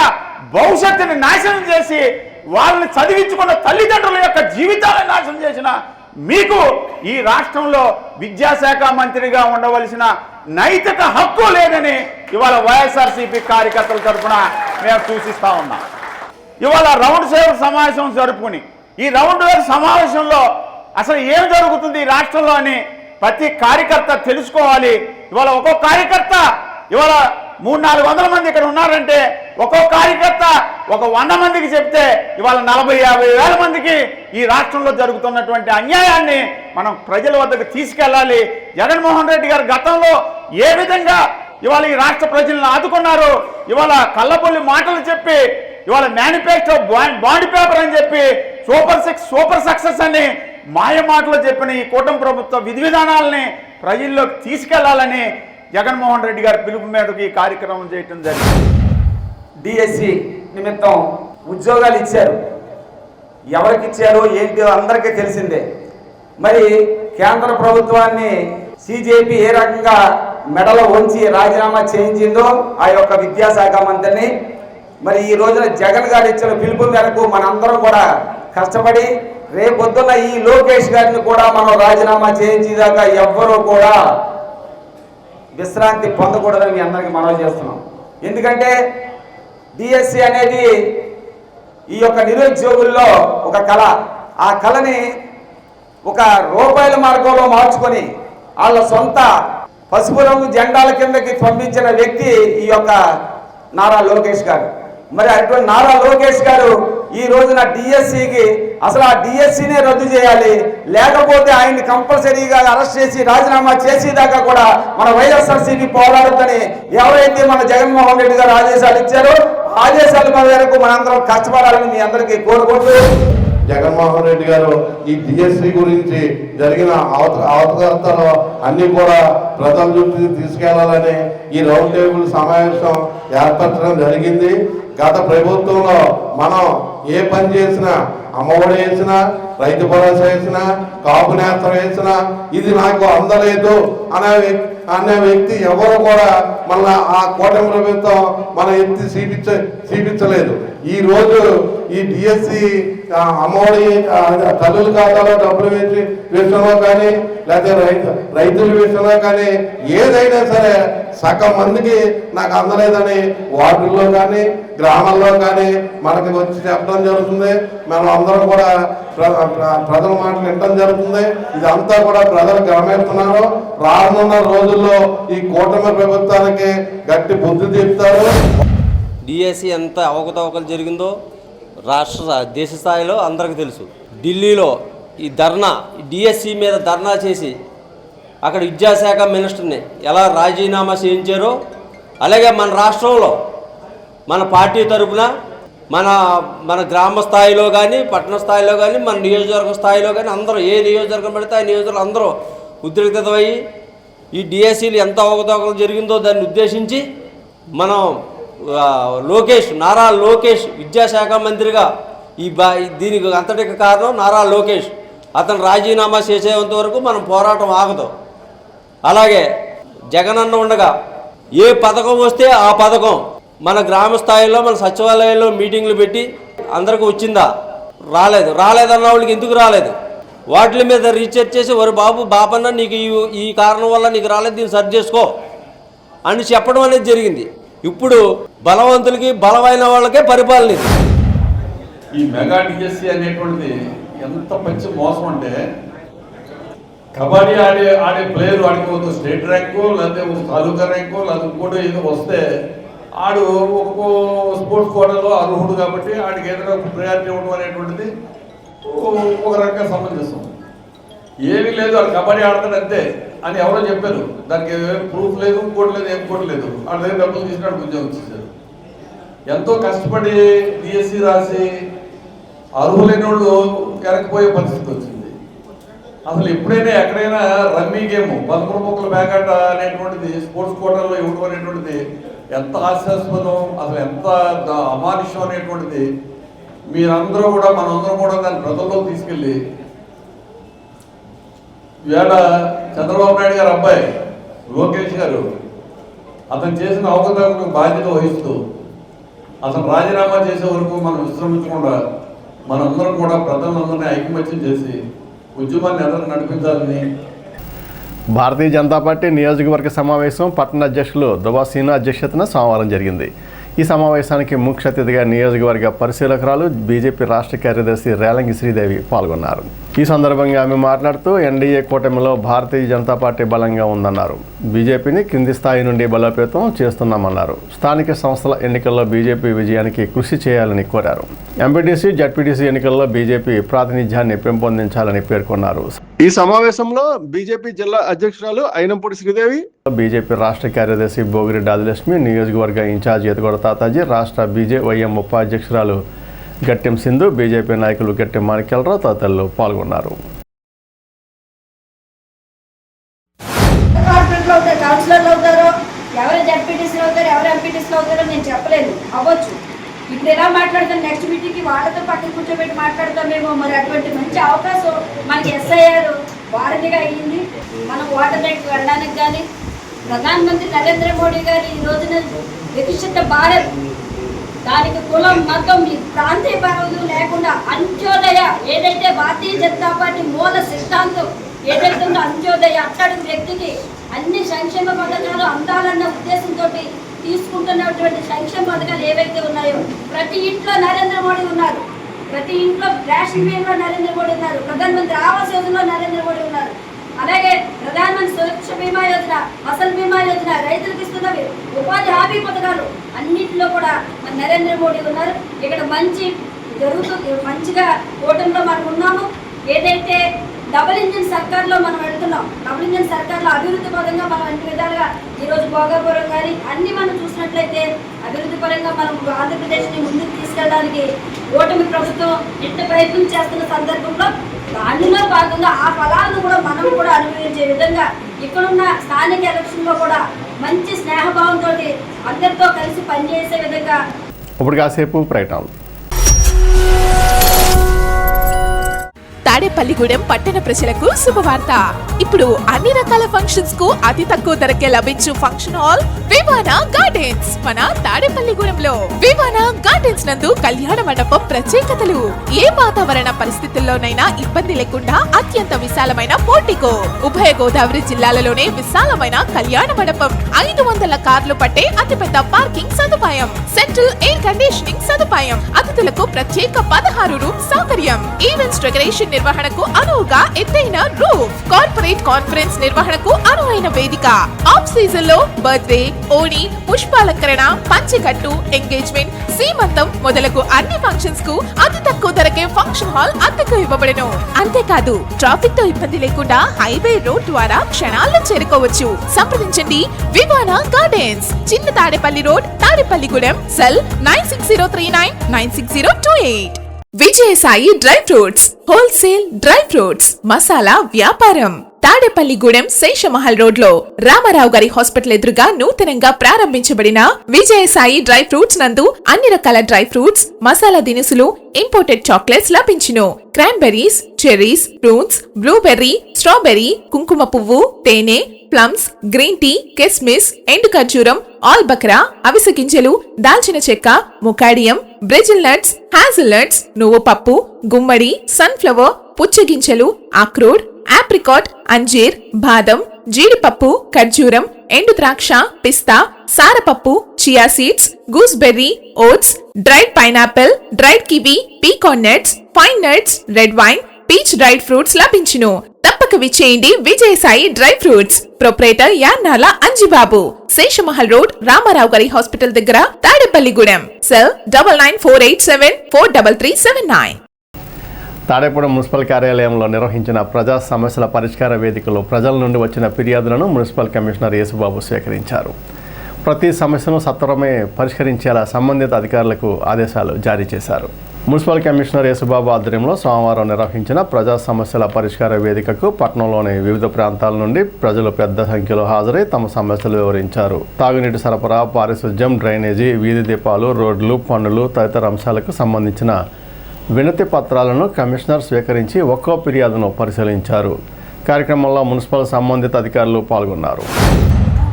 భవిష్యత్తుని నాశనం చేసి వాళ్ళని చదివించుకున్న తల్లిదండ్రుల యొక్క జీవితాలను నాశనం చేసిన మీకు ఈ రాష్ట్రంలో విద్యాశాఖ మంత్రిగా ఉండవలసిన నైతిక హక్కు లేదని ఇవాళ వైఎస్ఆర్సీపీ కార్యకర్తల తరఫున మేము సూచిస్తా ఉన్నాం. ఇవాళ రౌండ్ టేబుల్ సమావేశం జరుపుకుని ఈ రౌండ్ టేబుల్ సమావేశంలో అసలు ఏం జరుగుతుంది ఈ రాష్ట్రంలో అని ప్రతి కార్యకర్త తెలుసుకోవాలి. ఇవాళ ఒక్కో కార్యకర్త ఇవాళ 300-400 మంది ఇక్కడ ఉన్నారంటే ఒక్కో కార్యకర్త ఒక 100 మందికి చెప్తే ఇవాళ 40-50 వేల మందికి ఈ రాష్ట్రంలో జరుగుతున్నటువంటి అన్యాయాన్ని మనం ప్రజల వద్దకు తీసుకెళ్ళాలి. జగన్మోహన్ రెడ్డి గారు గతంలో ఏ విధంగా ఇవాళ ఈ రాష్ట్ర ప్రజలను ఆదుకున్నారు, ఇవాళ కళ్ళబొల్లి మాటలు చెప్పి ఇవాళ మేనిఫెస్టో బాండ్ పేపర్ అని చెప్పి సూపర్ సక్సెస్ అని మాయ మాటలు చెప్పిన ఈ కూటమి ప్రభుత్వ విధి విధానాలని ప్రజల్లోకి తీసుకెళ్లాలని జగన్మోహన్ రెడ్డి గారి పిలుపు మేరకు ఈ కార్యక్రమం చేయటం జరిగింది. డిఎస్సి నిమిత్తం ఉద్యోగాలు ఇచ్చారు. ఎవరికి ఇచ్చారో ఏంటో అందరికీ తెలిసిందే. మరి కేంద్ర ప్రభుత్వాన్ని సిజేపీ ఏ రకంగా మెడలో ఉంచి రాజీనామా చేయించిందో ఆ యొక్క విద్యాశాఖ మంత్రిని, మరి ఈ రోజున జగన్ గారు ఇచ్చిన పిలుపు మేరకు మనందరం కూడా కష్టపడి రేపొద్దున్న ఈ లోకేష్ గారిని కూడా మనం రాజీనామా చేయించేదాకా ఎవ్వరూ కూడా విశ్రాంతి పొందకూడదని మీ అందరికీ మనవి చేస్తున్నాం. ఎందుకంటే డిఎస్సి అనేది ఈ యొక్క నిరుద్యోగుల్లో ఒక కళ. ఆ కళని ఒక రూపాయల మార్గంలో మార్చుకొని వాళ్ళ సొంత పసుపు రంగు జెండాల కిందకి పంపించిన వ్యక్తి ఈ యొక్క నారా లోకేష్ గారు. మరి అటువంటి నారా లోకేష్ గారు ఈ రోజున డిఎస్సికి అసలు ఆ డిఎస్సినే రద్దు చేయాలి, లేకపోతే ఆయన్ని కంపల్సరీగా అరెస్ట్ చేసి రాజీనామా చేసేదాకా కూడా మన వైఎస్ఆర్సీపీ పోరాడుతుందని ఎవరైతే మన జగన్మోహన్ రెడ్డి గారు ఆదేశాలు ఇచ్చారో ఆదేశాల మేరకు మనందరం కష్టపడాలని మీ అందరికీ కోరుకుంటూ, జగన్మోహన్ రెడ్డి గారు ఈ డిఎస్సి గురించి జరిగిన అవతలు అన్ని కూడా ప్రజల దృష్టికి తీసుకెళ్లాలని ఈ రౌండ్ టేబుల్ సమావేశం ఏర్పరచడం జరిగింది. గత ప్రభుత్వంలో మనం ఏ పని చేసినా, అమ్మఒడి వేసినా, రైతు భరోసా వేసినా, కాపు నేస్తం వేసినా ఇది నాకు అందలేదు అనే వ్యక్తి ఎవరు కూడా మళ్ళా ఆ కూటమి ప్రభుత్వం మన ఎత్తి చూపించలేదు. ఈ రోజు ఈ డిఎస్సి అమ్మఒడి తల్లుల ఖాతాలో డబ్బులు వేసి విషయంలో కానీ, లేకపోతే రైతుల విషయంలో కానీ ఏదైనా సరే సగం మందికి నాకు అందలేదని వార్డుల్లో కానీ గ్రామాల్లో కానీ మనకి వచ్చి చెప్పడం జరుగుతుంది. మనం అందరం కూడా ప్రజల మాటలు వినడం జరుగుతుంది. ఇదంతా కూడా ప్రజలు గమనిస్తున్నారు. రానున్న రోజుల్లో ఈ కూటమి ప్రభుత్వానికి గట్టి బుద్ధి చెప్తారు. డిఎస్సి ఎంత అవకతవకలు జరిగిందో దేశ స్థాయిలో అందరికీ తెలుసు. ఢిల్లీలో ఈ డిఎస్సి మీద ధర్నా చేసి అక్కడ విద్యాశాఖ మినిస్టర్ని ఎలా రాజీనామా చేయించారో, అలాగే మన రాష్ట్రంలో మన పార్టీ తరఫున మన గ్రామ స్థాయిలో కానీ, పట్టణ స్థాయిలో కానీ, మన నియోజకవర్గ స్థాయిలో కానీ అందరూ ఏ నియోజకవర్గం పెడితే ఆ నియోజకవర్గం అందరూ ఉద్రిక్తమయ్యి ఈ డిఎస్సీలు ఎంత అవకతవకలు జరిగిందో దాన్ని ఉద్దేశించి మనం నారా లోకేష్ విద్యాశాఖ మంత్రిగా దీనికి అంతటికి కారణం నారా లోకేష్. అతను రాజీనామా చేసేంత వరకు మనం పోరాటం ఆగదు. అలాగే జగనన్న ఉండగా ఏ పథకం వస్తే ఆ పథకం మన గ్రామ స్థాయిలో మన సచివాలయాల్లో మీటింగ్లు పెట్టి అందరికీ వచ్చిందా? రాలేదన్న వాళ్ళకి ఎందుకు రాలేదు వాటి మీద రీసెర్చ్ చేసి వరి బాపన్న నీకు ఈ కారణం వల్ల నీకు రాలేదు, దీన్ని సరి చేసుకో అని చెప్పడం అనేది జరిగింది. ఇప్పుడు బలవంతులకి బలమైన వాళ్ళకే పరిపాలన. ఈ మెగా డిఎస్సి అనేటువంటిది ఎంత మంచి మోసం అంటే, కబడ్డీ ఆడే ప్లేయర్ వాడికి ఒక స్టేట్ ర్యాంకు లేకపోతే ఒక తాలూకా ర్యాంకు లేకపోతే ఇంకోటి ఏదో వస్తే ఆడు ఒక్కొక్క స్పోర్ట్స్ కోటాలో అర్హుడు కాబట్టి ఆడికి ఏదైనా ప్రయారిటీ ఇవ్వడం అనేటువంటిది ఒక రకంగా సమంజసం. ఏమీ లేదు, ఆడు కబడ్డీ ఆడతాడు అంతే అని ఎవరో చెప్పారు. దానికి ప్రూఫ్ లేదు, ఇంకోటి లేదు, ఏం కోటి లేదు. ఆడ దగ్గర డబ్బులు తీసుకున్నాడు ఉద్యోగం ఇచ్చేసారు. ఎంతో కష్టపడి డిఎస్సి రాసి అర్హులైన వాళ్ళు వెనకపోయే పరిస్థితి వచ్చింది. అసలు ఎప్పుడైనా ఎక్కడైనా రమ్మీ గేమ్ 11 ముక్కల బ్యాగాట అనేటువంటిది స్పోర్ట్స్ కోటాల్లో ఇవ్వడం అనేటువంటిది ఎంత హాస్యాస్పదం, అసలు ఎంత అమానుష్యం అనేటువంటిది మీరందరూ కూడా మనందరం కూడా దాన్ని ప్రజల్లోకి తీసుకెళ్ళి ఈవేళ చంద్రబాబు నాయుడు గారు అబ్బాయి లోకేష్ గారు అతను చేసిన అవకతవకలకు బాధ్యత వహిస్తూ అతను రాజీనామా చేసే వరకు మనం విశ్రమించకుండా మనందరం కూడా ప్రజలందరినీ ఐకమత్యం చేసి ఉద్యమాన్ని అందరూ నడిపించాలని. భారతీయ జనతా పార్టీ నియోజకవర్గ సమావేశం పట్టణ అధ్యక్షులు దుబాసీనా అధ్యక్షతన సోమవారం జరిగింది. ఈ సమావేశానికి ముఖ్య అతిథిగా నియోజకవర్గ పరిశీలకురాలు బీజేపీ రాష్ట్ర కార్యదర్శి రేలంగి శ్రీదేవి పాల్గొన్నారు. ఈ సందర్భంగా ఆమె మాట్లాడుతూ ఎన్డీఏ కూటమిలో భారతీయ జనతా పార్టీ బలంగా ఉందన్నారు. బీజేపీని కింది స్థాయి నుండి బలోపేతం చేస్తున్నామన్నారు. స్థానిక సంస్థల ఎన్నికల్లో బీజేపీ విజయానికి కృషి చేయాలని కోరారు. ఎంపీటీసీ, జడ్పీటీసీ ఎన్నికల్లో బీజేపీ ప్రాతినిధ్యాన్ని పెంపొందించాలని పేర్కొన్నారు. ఈ సమావేశంలో బీజేపీ జిల్లా అధ్యక్షురాలు అయినంపూడి శ్రీదేవి, బీజేపీ రాష్ట్ర కార్యదర్శి భోగిరెడ్డి ఆదిలక్ష్మి, నియోజకవర్గ ఇన్ఛార్జ్ ఎతగొడ తాతాజీ, రాష్ట్ర బీజేవైఎం ఉపాధ్యక్షురాలు గట్టెం సింధు, బీజేపీ నాయకులు గట్టెం మాణిక్యాలరావు తదితరులు పాల్గొన్నారు. కౌన్సిలర్లు అవుతారు, ఎవరు జడ్పీటీసీలు అవుతారు, ఎవరు ఎంపీటీసీలు అవుతారో నేను చెప్పలేను, అవ్వచ్చు. ఇప్పుడు ఎలా మాట్లాడతాం, నెక్స్ట్ మీటింగ్కి వాళ్ళతో పక్కన కూర్చోబెట్టి మాట్లాడతామేమో. మరి అటువంటి మంచి అవకాశం మనకి ఎస్ఐఆర్ వారధిగా అయ్యింది. మనం ఓటర్ రైట్కి వెళ్ళడానికి కానీ ప్రధానమంత్రి నరేంద్ర మోడీ గారు ఈ రోజున వికసిత భారత్, దానికి కులం మతం ప్రాంతీయ భావం లేకుండా అంత్యోదయ, ఏదైతే భారతీయ జనతా పార్టీ మూల సిద్ధాంతం ఏదైతే ఉందో అంత్యోదయ, అట్టడుగు వ్యక్తికి అన్ని సంక్షేమ పథకాలు అందాలన్న ఉద్దేశంతో తీసుకుంటున్నటువంటి సంక్షేమ పథకాలు ఏవైతే ఉన్నాయో, ప్రతి ఇంట్లో నరేంద్ర మోడీ ఉన్నారు, ప్రతి ఇంట్లో రేషన్ బియ్యంలో నరేంద్ర మోడీ ఉన్నారు, ప్రధానమంత్రి ఆవాస్ యోజనలో నరేంద్ర మోడీ ఉన్నారు, అలాగే ప్రధానమంత్రి సురక్ష బీమా యోజన, ఫసల్ బీమా యోజన, రైతులకు ఇస్తున్నవి ఉపాధి హామీ పథకాలు అన్నింటిలో కూడా మన నరేంద్ర మోడీ ఉన్నారు. ఇక్కడ మంచి జరుగుతుంది, మంచిగా కూటమిలో మనం ఉన్నాము. ఏదైతే డబుల్ ఇంజిన్ సర్కార్లో మనం వెళ్తున్నాం, డబుల్ ఇంజిన్ సర్కార్లో అభివృద్ధి పరంగా మనం అన్ని విధాలుగా ఈరోజు భోగాపురం కానీ అన్ని మనం చూసినట్లయితే అభివృద్ధి పరంగా మనం ఆంధ్రప్రదేశ్ని ముందుకు తీసుకెళ్ళడానికి కూటమి ప్రభుత్వం ఎంత ప్రయత్నం చేస్తున్న సందర్భంలో దానిలో భాగంగా ఆ ఫలాలను కూడా మనం కూడా అనుభవించే విధంగా ఇక్కడున్న స్థానిక ఎలక్షన్లో కూడా మంచి స్నేహభావంతో అందరితో కలిసి పనిచేసే విధంగా. ఇప్పుడు కాసేపు ప్రకటనలు. తాడేపల్లిగూడెం పట్టణ ప్రజలకు శుభవార్త. ఇప్పుడు అన్ని రకాల ఫంక్షన్స్ కు అతి తక్కువ ధరకే లభించు ఫంక్షన్ హాల్ వివానా గార్డెన్స్ మన తాడేపల్లిగూడెంలో. వివానా గార్డెన్స్ నందు కళ్యాణ మండపం ప్రత్యేకతలు. ఏ వాతావరణ పరిస్థితుల్లోనైనా ఇబ్బంది లేకుండా అత్యంత విశాలమైన పోర్టికో, ఉభయ గోదావరి జిల్లాలలోనే విశాలమైన కళ్యాణ మండపం, 500 కార్లు పట్టే అతిపెద్ద పార్కింగ్ సదుపాయం, సెంట్రల్ ఎయిర్ కండిషనింగ్ సదుపాయం, అతిథులకు ప్రత్యేక 16 రూమ్ సౌకర్యం, ఈవెంట్స్ డెకరేషన్ నిర్వహణకు అనువుగా ఎత్తైన రూఫ్, కార్పొరేట్ కాన్ఫరెన్స్ నిర్వహణకు అనువైన వేదిక, ఆఫ్ సీజన్ లో బర్త్డే, ఓణి, పుష్పాలంకరణ, పంచెకట్టు, ఎంగేజ్మెంట్, సీమంతం మొదలగు అన్ని ఫంక్షన్స్ కు అతి తక్కువ ధరకే ఫంక్షన్ హాల్ అద్దెకు ఇవ్వబడను. అంతేకాదు ట్రాఫిక్ తో ఇబ్బంది లేకుండా హైవే రోడ్ ద్వారా క్షణాల్లో చేరుకోవచ్చు. సంప్రదించండి వివానా గార్డెన్స్, చిన్న Tadepalli road, Tadepalligudem. Cell 9603996028. Vijayasai dry fruits, wholesale dry fruits, masala వ్యాపారం. తాడేపల్లిగూడెం శేషమహల్ రోడ్ లో రామారావు గారి హాస్పిటల్ ఎదురుగా నూతనంగా ప్రారంభించబడిన విజయసాయి డ్రై ఫ్రూట్స్ నందు అన్ని రకాల డ్రై ఫ్రూట్స్, మసాలా దినుసులు, ఇంపోర్టెడ్ చాక్లెట్స్ లభించును. Cranberries, cherries, fruits, blueberry, strawberry, కుంకుమ పువ్వు, తేనె, ప్లమ్స్, గ్రీన్ టీ, కిస్మిస్, ఎండు ఖర్జూరం, ఆల్ బక్రా, అవిసె గింజలు, దాల్చిన చెక్క, ముకాడియం, బ్రెజిల్ నట్స్, హ్యాజిల్ నట్స్, నువ్వు పప్పు, గుమ్మడి, సన్ఫ్లవర్, పుచ్చగింజలు, అక్రోడ్, ఆప్రికాట్, అంజీర్, బాదం, జీడిపప్పు, ఖర్జూరం, ఎండు ద్రాక్ష, పిస్తా, సారపప్పు, chia seeds, gooseberry, oats, dried pineapple, dried kiwi, pecan nuts, pine nuts, red wine, peach dried fruits లభించును. తప్పక విచ్చేయండి Vijayasai dry fruits. Proprietor Yannala Anjibabu, Seshamahal road, Ramarao గారి హాస్పిటల్ దగ్గర, తాడేపల్లిగూడెం. సెల్ 9948743379. తాడేపూడెం మున్సిపల్ కార్యాలయంలో నిర్వహించిన ప్రజా సమస్యల పరిష్కార వేదికలో ప్రజల నుండి వచ్చిన ఫిర్యాదులను మున్సిపల్ కమిషనర్ యేసుబాబు స్వీకరించారు. ప్రతి సమస్యను సత్వరమే పరిష్కరించేలా సంబంధిత అధికారులకు ఆదేశాలు జారీ చేశారు. మున్సిపల్ కమిషనర్ యేసుబాబు ఆధ్వర్యంలో సోమవారం నిర్వహించిన ప్రజా సమస్యల పరిష్కార వేదికకు పట్టణంలోని వివిధ ప్రాంతాల నుండి ప్రజలు పెద్ద సంఖ్యలో హాజరై తమ సమస్యలు వివరించారు. తాగునీటి సరఫరా, పారిశుధ్యం, డ్రైనేజీ, వీధి దీపాలు, రోడ్లు, పన్నులు తదితర అంశాలకు సంబంధించిన వినతి పత్రాలను కమిషనర్ స్వీకరించి ఒక్కో ఫిర్యాదును పరిశీలించారు. కార్యక్రమంలో మున్సిపల్ సంబంధిత అధికారులు పాల్గొన్నారు.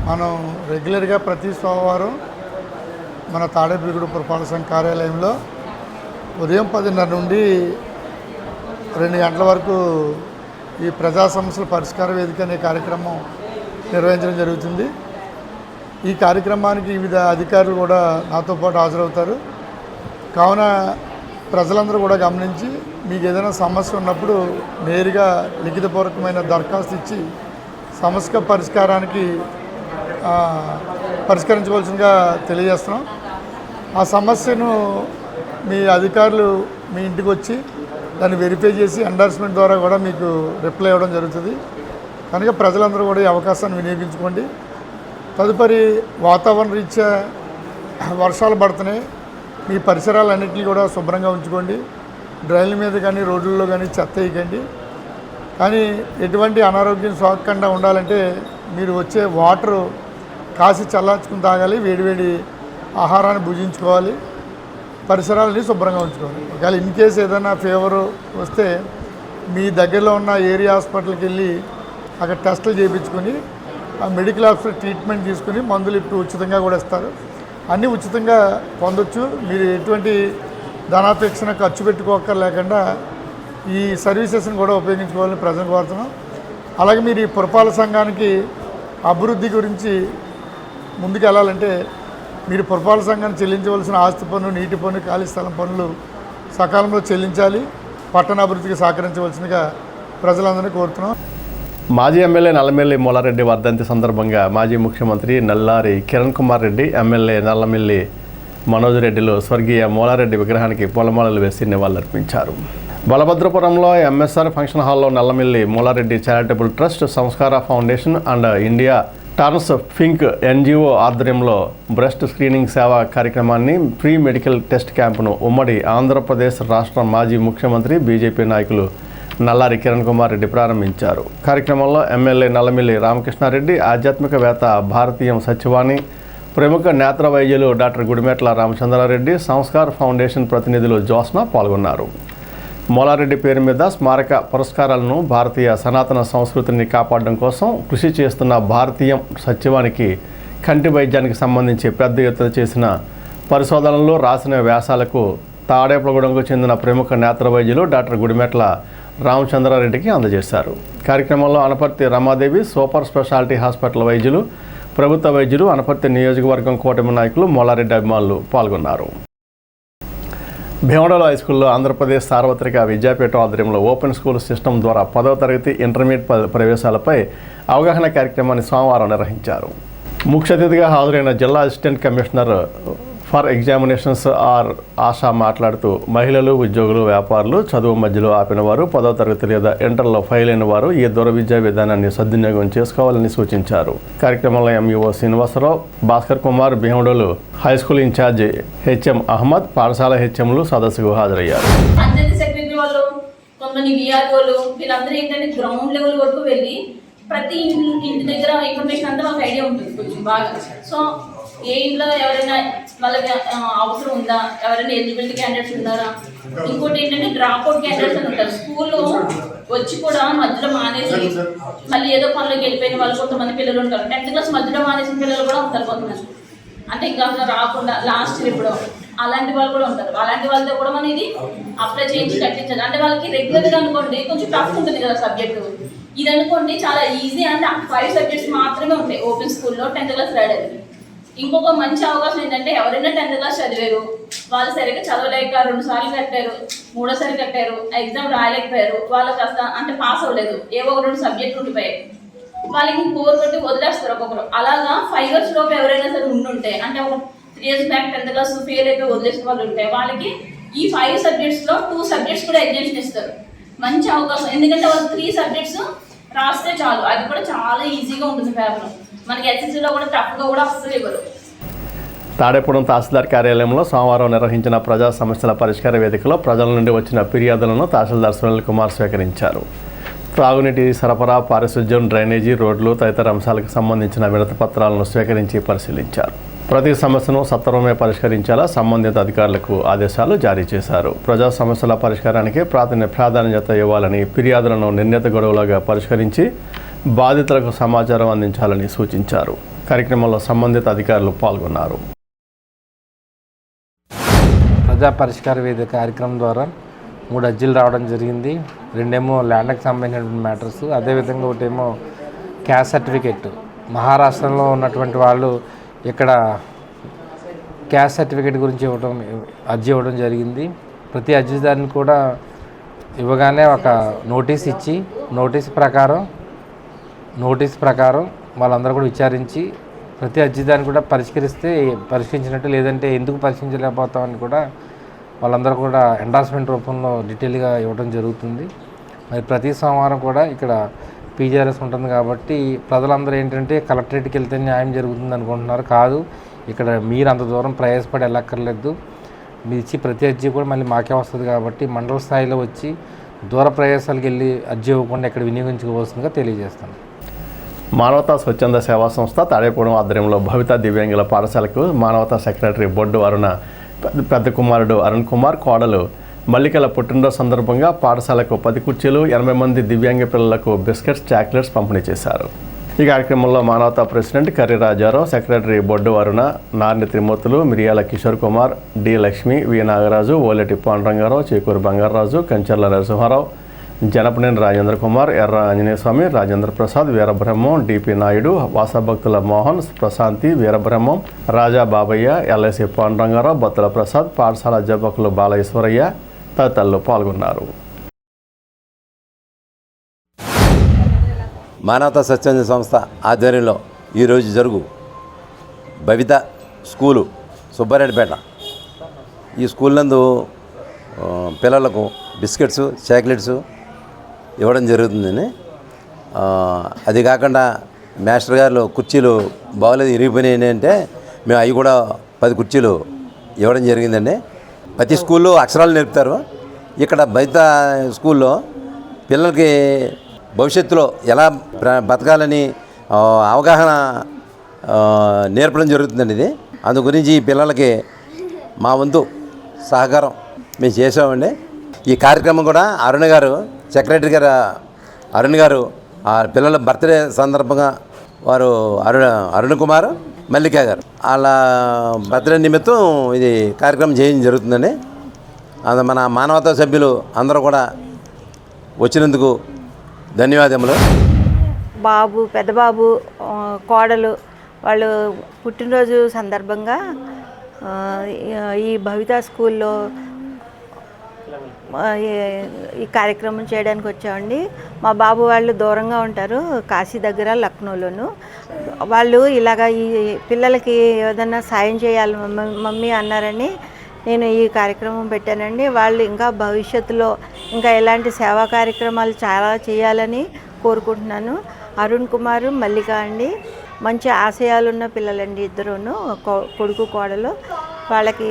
మనం రెగ్యులర్గా ప్రతి సోమవారం మన తాడేపల్లిగూడెం పురపాలక సంఘ కార్యాలయంలో ఉదయం 10:30 నుండి 2 గంటల వరకు ఈ ప్రజా సమస్యల పరిష్కార వేదిక అనే కార్యక్రమం నిర్వహించడం జరుగుతుంది. ఈ కార్యక్రమానికి వివిధ అధికారులు కూడా నాతో పాటు హాజరవుతారు. కావున ప్రజలందరూ కూడా గమనించి మీకు ఏదైనా సమస్య ఉన్నప్పుడు నేరుగా లిఖితపూర్వకమైన దరఖాస్తు ఇచ్చి సమస్య పరిష్కారానికి పరిష్కరించవలసిందిగా తెలియజేస్తున్నాం. ఆ సమస్యను మీ అధికారులు మీ ఇంటికి వచ్చి దాన్ని వెరిఫై చేసి ఎండార్స్మెంట్ ద్వారా కూడా మీకు రిప్లై ఇవ్వడం జరుగుతుంది. కనుక ప్రజలందరూ కూడా ఈ అవకాశాన్ని వినియోగించుకోండి. తదుపరి వాతావరణ రీత్యా వర్షాలు పడుతున్నాయి, మీ పరిసరాలన్నింటినీ కూడా శుభ్రంగా ఉంచుకోండి. డ్రైన్ల మీద కానీ రోడ్లలో కానీ చెత్త వేయకండి. కానీ ఎటువంటి అనారోగ్యం సోకకుండా ఉండాలంటే మీరు వచ్చే వాటరు కాసి చల్లార్చుకుని తాగాలి, వేడివేడి ఆహారాన్ని భుజించుకోవాలి, పరిసరాలని శుభ్రంగా ఉంచుకోవాలి. ఒకవేళ ఇన్ కేసు ఏదైనా ఫీవర్ వస్తే మీ దగ్గరలో ఉన్న ఏరియా హాస్పిటల్కి వెళ్ళి అక్కడ టెస్టులు చేయించుకొని ఆ మెడికల్ ఆఫీసర్ ట్రీట్మెంట్ తీసుకుని మందులు ఇప్పుడు ఉచితంగా కూడా ఇస్తారు. అన్నీ ఉచితంగా పొందొచ్చు. మీరు ఎటువంటి ధనాపేక్షణ ఖర్చు పెట్టుకోక్కర్లేకుండా ఈ సర్వీసెస్ని కూడా ఉపయోగించుకోవాలని ప్రజలు కోరుతున్నాం. అలాగే మీరు ఈ పురపాలక సంఘానికి అభివృద్ధి గురించి ముందుకు వెళ్ళాలంటే మీరు పురపాలక సంఘాన్ని చెల్లించవలసిన ఆస్తి పన్ను, నీటి పన్ను, ఖాళీ స్థలం పన్నులు సకాలంలో చెల్లించాలి, పట్టణాభివృద్ధికి సహకరించవలసిందిగా ప్రజలందరినీ కోరుతున్నాం. మాజీ ఎమ్మెల్యే నల్లమిల్లి మూలారెడ్డి వర్ధంతి సందర్భంగా మాజీ ముఖ్యమంత్రి నల్లారి కిరణ్ కుమార్ రెడ్డి, ఎమ్మెల్యే నల్లమిల్లి మనోజ్ రెడ్డిలు స్వర్గీయ మూలారెడ్డి విగ్రహానికి పూలమాలలు వేసి నివాళులర్పించారు. బలభద్రపురంలో ఎంఎస్ఆర్ ఫంక్షన్ హాల్లో Nallamilli Moola Reddy charitable trust, Sanskar foundation and India turns pink NGO ఆధ్వర్యంలో బ్రెస్ట్ స్క్రీనింగ్ సేవా కార్యక్రమాన్ని, ప్రీ మెడికల్ టెస్ట్ క్యాంపును ఉమ్మడి ఆంధ్రప్రదేశ్ రాష్ట్ర మాజీ ముఖ్యమంత్రి బీజేపీ నాయకులు నల్లారి కిరణ్ కుమార్ రెడ్డి ప్రారంభించారు. కార్యక్రమంలో ఎమ్మెల్యే నల్లమిల్లి రామకృష్ణారెడ్డి, ఆధ్యాత్మికవేత్త భారతీయం సత్యవాణి, ప్రముఖ నేత్ర వైద్యులు డాక్టర్ గుడిమెట్ల రామచంద్రారెడ్డి, సంస్కార్ ఫౌండేషన్ ప్రతినిధులు జోస్న పాల్గొన్నారు. మూలారెడ్డి పేరు మీద స్మారక పురస్కారాలను భారతీయ సనాతన సంస్కృతిని కాపాడడం కోసం కృషి చేస్తున్న భారతీయం సత్యవానికి కంటి వైద్యానికి సంబంధించి పెద్ద ఎత్తున చేసిన పరిశోధనలు, రాసిన వ్యాసాలకు తాడేపలగూడెంకు చెందిన ప్రముఖ నేత్ర వైద్యులు డాక్టర్ గుడిమెట్ల రామచంద్రారెడ్డికి అందజేశారు. కార్యక్రమంలో Anaparthi Ramadevi super speciality hospital వైద్యులు, ప్రభుత్వ వైద్యులు, అనపర్తి నియోజకవర్గం కూటమి నాయకులు, మూలారెడ్డి అభిమానులు పాల్గొన్నారు. భీమడోలు హైస్కూల్లో ఆంధ్రప్రదేశ్ సార్వత్రిక విద్యాపీఠం ఆధ్వర్యంలో ఓపెన్ స్కూల్ సిస్టమ్ ద్వారా 10వ తరగతి ఇంటర్మీడియట్ ప్రవేశాలపై అవగాహన కార్యక్రమాన్ని సోమవారం నిర్వహించారు. ముఖ్య అతిథిగా హాజరైన జిల్లా assistant commissioner for examinations ASHA మాట్లాడుతూ మహిళలు, ఉద్యోగులు, వ్యాపారులు, చదువు మధ్యలో ఆపిన వారు, 10వ తరగతి లేదా ఇంటర్లో ఫెయిల్ అయిన వారు ఈ దూర విద్యా విధానాన్ని సద్వినియోగం చేసుకోవాలని సూచించారు. కార్యక్రమంలో MEO Srinivasarao, Bhaskar Kumar, Bhimadolu high school incharge HM Ahmed, పాఠశాల హెచ్ఎంలు సదస్సుకు హాజరయ్యారు. వీళ్ళందరూ ఏంటంటే గ్రౌండ్ లెవెల్ వరకు వెళ్ళి ప్రతి ఇంటి దగ్గర ఇన్ఫర్మేషన్ అంతా మాకు ఐడియా ఉంటుంది కొంచెం బాగా. సో ఏ ఇంట్లో ఎవరైనా వాళ్ళకి అవసరం ఉందా, ఎవరైనా ఎలిజిబిలిటీ క్యాండిడేట్స్ ఉన్నారా, ఇంకోటి ఏంటంటే డ్రాప్ అవుట్ క్యాండిడేట్స్ అని ఉంటారు. స్కూల్లో వచ్చి కూడా మధ్యలో మానేసి మళ్ళీ ఏదో పనులకు వెళ్ళిపోయిన వాళ్ళు కొంతమంది పిల్లలు ఉంటారు. 10th క్లాస్ మధ్యలో మానేసిన పిల్లలు కూడా ఉంటారు కొంతమంది. అంటే ఇంకా అసలు రాకుండా లాస్ట్ ఇప్పుడు అలాంటి వాళ్ళు కూడా ఉంటారు. అలాంటి వాళ్ళతో కూడా మనం ఇది అప్లై చేయించి కట్టించాలి. అంటే వాళ్ళకి రెగ్యులర్గా అనుకోండి కొంచెం టఫ్ ఉంటుంది కదా సబ్జెక్టు. ఇది అనుకోండి చాలా ఈజీ, అంటే 5 సబ్జెక్ట్స్ మాత్రమే ఉంటాయి ఓపెన్ స్కూల్లో 10th క్లాస్ రాయడానికి. ఇంకొక మంచి అవకాశం ఏంటంటే ఎవరైనా 10th క్లాస్ చదివారు, వాళ్ళు సరిగ్గా చదవలేక 2 సార్లు కట్టారు, 3ఓసారి కట్టారు, ఎగ్జామ్ రాయలేకపోయారు, వాళ్ళకి అసలు అంటే పాస్ అవ్వలేదు, ఏవో 2 సబ్జెక్టులు ఉండిపోయాయి, వాళ్ళకి బోర్ కొట్టి వదిలేస్తారు ఒక్కొక్కరు. అలాగా 5 years లోపు ఎవరైనా సరే ఉండుంటే, అంటే ఒక 3 years back 10th class fail అయిపోయి వదిలేసిన వాళ్ళు ఉంటే వాళ్ళకి ఈ 5 సబ్జెక్ట్స్లో 2 సబ్జెక్ట్స్ కూడా ఎగ్జామ్షన్ ఇస్తారు. మంచి అవకాశం, ఎందుకంటే వాళ్ళు 3 సబ్జెక్ట్స్ రాస్తే చాలు, అది కూడా చాలా ఈజీగా ఉంటుంది పేపర్. మనకి ఎస్ఎస్సీలో కూడా టఫ్గా కూడా అస్సలు ఇవ్వరు. తాడేపూడెం తహసీల్దార్ కార్యాలయంలో సోమవారం నిర్వహించిన ప్రజా సమస్యల పరిష్కార వేదికలో ప్రజల నుండి వచ్చిన ఫిర్యాదులను తహసీల్దార్ సునీల్ కుమార్ స్వీకరించారు. త్రాగునీటి సరఫరా, పారిశుధ్యం, డ్రైనేజీ, రోడ్లు తదితర అంశాలకు సంబంధించిన వినతి పత్రాలను స్వీకరించి పరిశీలించారు. ప్రతి సమస్యను సత్వరమే పరిష్కరించేలా సంబంధిత అధికారులకు ఆదేశాలు జారీ చేశారు. ప్రజా సమస్యల పరిష్కారానికి ప్రాధాన్యత ఇవ్వాలని, ఫిర్యాదులను నిర్ణీత గడువులుగా పరిష్కరించి బాధితులకు సమాచారం అందించాలని సూచించారు. కార్యక్రమంలో సంబంధిత అధికారులు పాల్గొన్నారు. ప్రజా పరిష్కార వేదిక కార్యక్రమం ద్వారా 3 అర్జీలు రావడం జరిగింది. 2 ల్యాండ్కి సంబంధించిన మ్యాటర్స్, అదేవిధంగా ఒకటేమో క్యాస్ట్ సర్టిఫికెట్. మహారాష్ట్రలో ఉన్నటువంటి వాళ్ళు ఇక్కడ క్యాస్ట్ సర్టిఫికేట్ గురించి అర్జీ ఇవ్వడం జరిగింది. ప్రతి అర్జీదారుని కూడా ఇవ్వగానే ఒక నోటీస్ ఇచ్చి నోటీస్ ప్రకారం వాళ్ళందరూ కూడా విచారించి ప్రతి అర్జీదాన్ని కూడా పరిష్కరించినట్టు, లేదంటే ఎందుకు పరిష్కరించలేకపోతామని కూడా వాళ్ళందరూ కూడా ఎండార్స్మెంట్ రూపంలో డీటెయిల్గా ఇవ్వడం జరుగుతుంది. మరి ప్రతి సోమవారం కూడా ఇక్కడ పీజీఆర్ఎస్ ఉంటుంది కాబట్టి ప్రజలందరూ ఏంటంటే కలెక్టరేట్కి వెళ్తే న్యాయం జరుగుతుంది అనుకుంటున్నారు. కాదు, ఇక్కడ మీరు అంత దూరం ప్రయాసపడి వెళ్ళక్కర్లేదు. మీరు ఇచ్చి ప్రతి అర్జీ కూడా మళ్ళీ మాకే వస్తుంది కాబట్టి మండల స్థాయిలో వచ్చి దూర ప్రయాసాలకు వెళ్ళి అర్జీ ఇవ్వకుండా ఇక్కడ వినియోగించుకోవాల్సిందిగా తెలియజేస్తాను. మానవతా స్వచ్ఛంద సేవా సంస్థ తాడేపూడెం ఆధ్వర్యంలో భవిత దివ్యాంగుల పాఠశాలకు మానవతా సెక్రటరీ బొడ్డు అరుణ పెద్ద కుమారుడు అరుణ్ కుమార్ కోడలు మల్లికల పుట్టినరోజు సందర్భంగా పాఠశాలకు 10 కుర్చీలు 80 మంది దివ్యాంగ పిల్లలకు బిస్కెట్స్ చాక్లెట్స్ పంపిణీ చేశారు. ఈ కార్యక్రమంలో మానవతా ప్రెసిడెంట్ కర్రి రాజారావు, సెక్రటరీ బొడ్డు అరుణ, నార్ని త్రిమూర్తులు, మిరియాల కిషోర్ కుమార్, డి లక్ష్మి, వి నాగరాజు, ఓలెటి పాండురంగారావు, చేకూరు బంగారరాజు, కంచర్ల నరసింహారావు, జనపనేని రాజేంద్ర కుమార్, ఎర్ర ఆంజనేయ స్వామి, రాజేంద్ర ప్రసాద్, వీరబ్రహ్మం, డిపి నాయుడు, వాసభక్తుల మోహన్, ప్రశాంతి, వీరబ్రహ్మం, రాజా బాబయ్య, ఎల్ఐసి పాండురంగారావు, బత్తుల ప్రసాద్, పాఠశాల అధ్యాపకులు బాలఈశ్వరయ్య తదితరులు పాల్గొన్నారు. మానవతా స్వచ్ఛంద సంస్థ ఆధ్వర్యంలో ఈరోజు జరుగు భవిత స్కూలు సుబ్బారెడ్డిపేట ఈ స్కూల్ నందు పిల్లలకు బిస్కెట్స్ చాక్లెట్స్ ఇవ్వడం జరుగుతుందని, అది కాకుండా మాస్టర్ గారు కుర్చీలు బాగోలేదు ఇరిగిపోయినాయి అంటే మేము అవి కూడా 10 కుర్చీలు ఇవ్వడం జరిగిందండి. ప్రతి స్కూల్లో అక్షరాలు నేర్పుతారు. ఇక్కడ భవిత స్కూల్లో పిల్లలకి భవిష్యత్తులో ఎలా బతకాలని అవగాహన నేర్పడం జరుగుతుందండి. ఇది అందు గురించి ఈ పిల్లలకి మా వంతు సహకారం మేము చేసామండి. ఈ కార్యక్రమం కూడా అరుణ్ గారు, సెక్రటరీ గారు అరుణ్ గారు ఆ పిల్లల బర్త్డే సందర్భంగా వారు అరుణ్ కుమార్, మల్లిక గారు వాళ్ళ బర్త్డే నిమిత్తం ఇది కార్యక్రమం చేయడం జరుగుతుందండి. మన మానవతా సభ్యులు అందరూ కూడా వచ్చినందుకు ధన్యవాదములు. బాబు, పెద్ద బాబు, కోడలు వాళ్ళు పుట్టినరోజు సందర్భంగా ఈ భవిత స్కూల్లో ఈ కార్యక్రమం చేయడానికి వచ్చామండి. మా బాబు వాళ్ళు దూరంగా ఉంటారు, కాశీ దగ్గర, లక్నోలోను. వాళ్ళు ఇలాగ ఈ పిల్లలకి ఏదైనా సాయం చేయాలి మమ్మీ అన్నారని నేను ఈ కార్యక్రమం పెట్టానండి. వాళ్ళు ఇంకా భవిష్యత్తులో ఇంకా ఇలాంటి సేవా కార్యక్రమాలు చాలా చేయాలని కోరుకుంటున్నాను. అరుణ్ కుమార్, మల్లిక అండి మంచి ఆశయాలున్న పిల్లలండి, ఇద్దరును కొడుకు కోడలు. వాళ్ళకి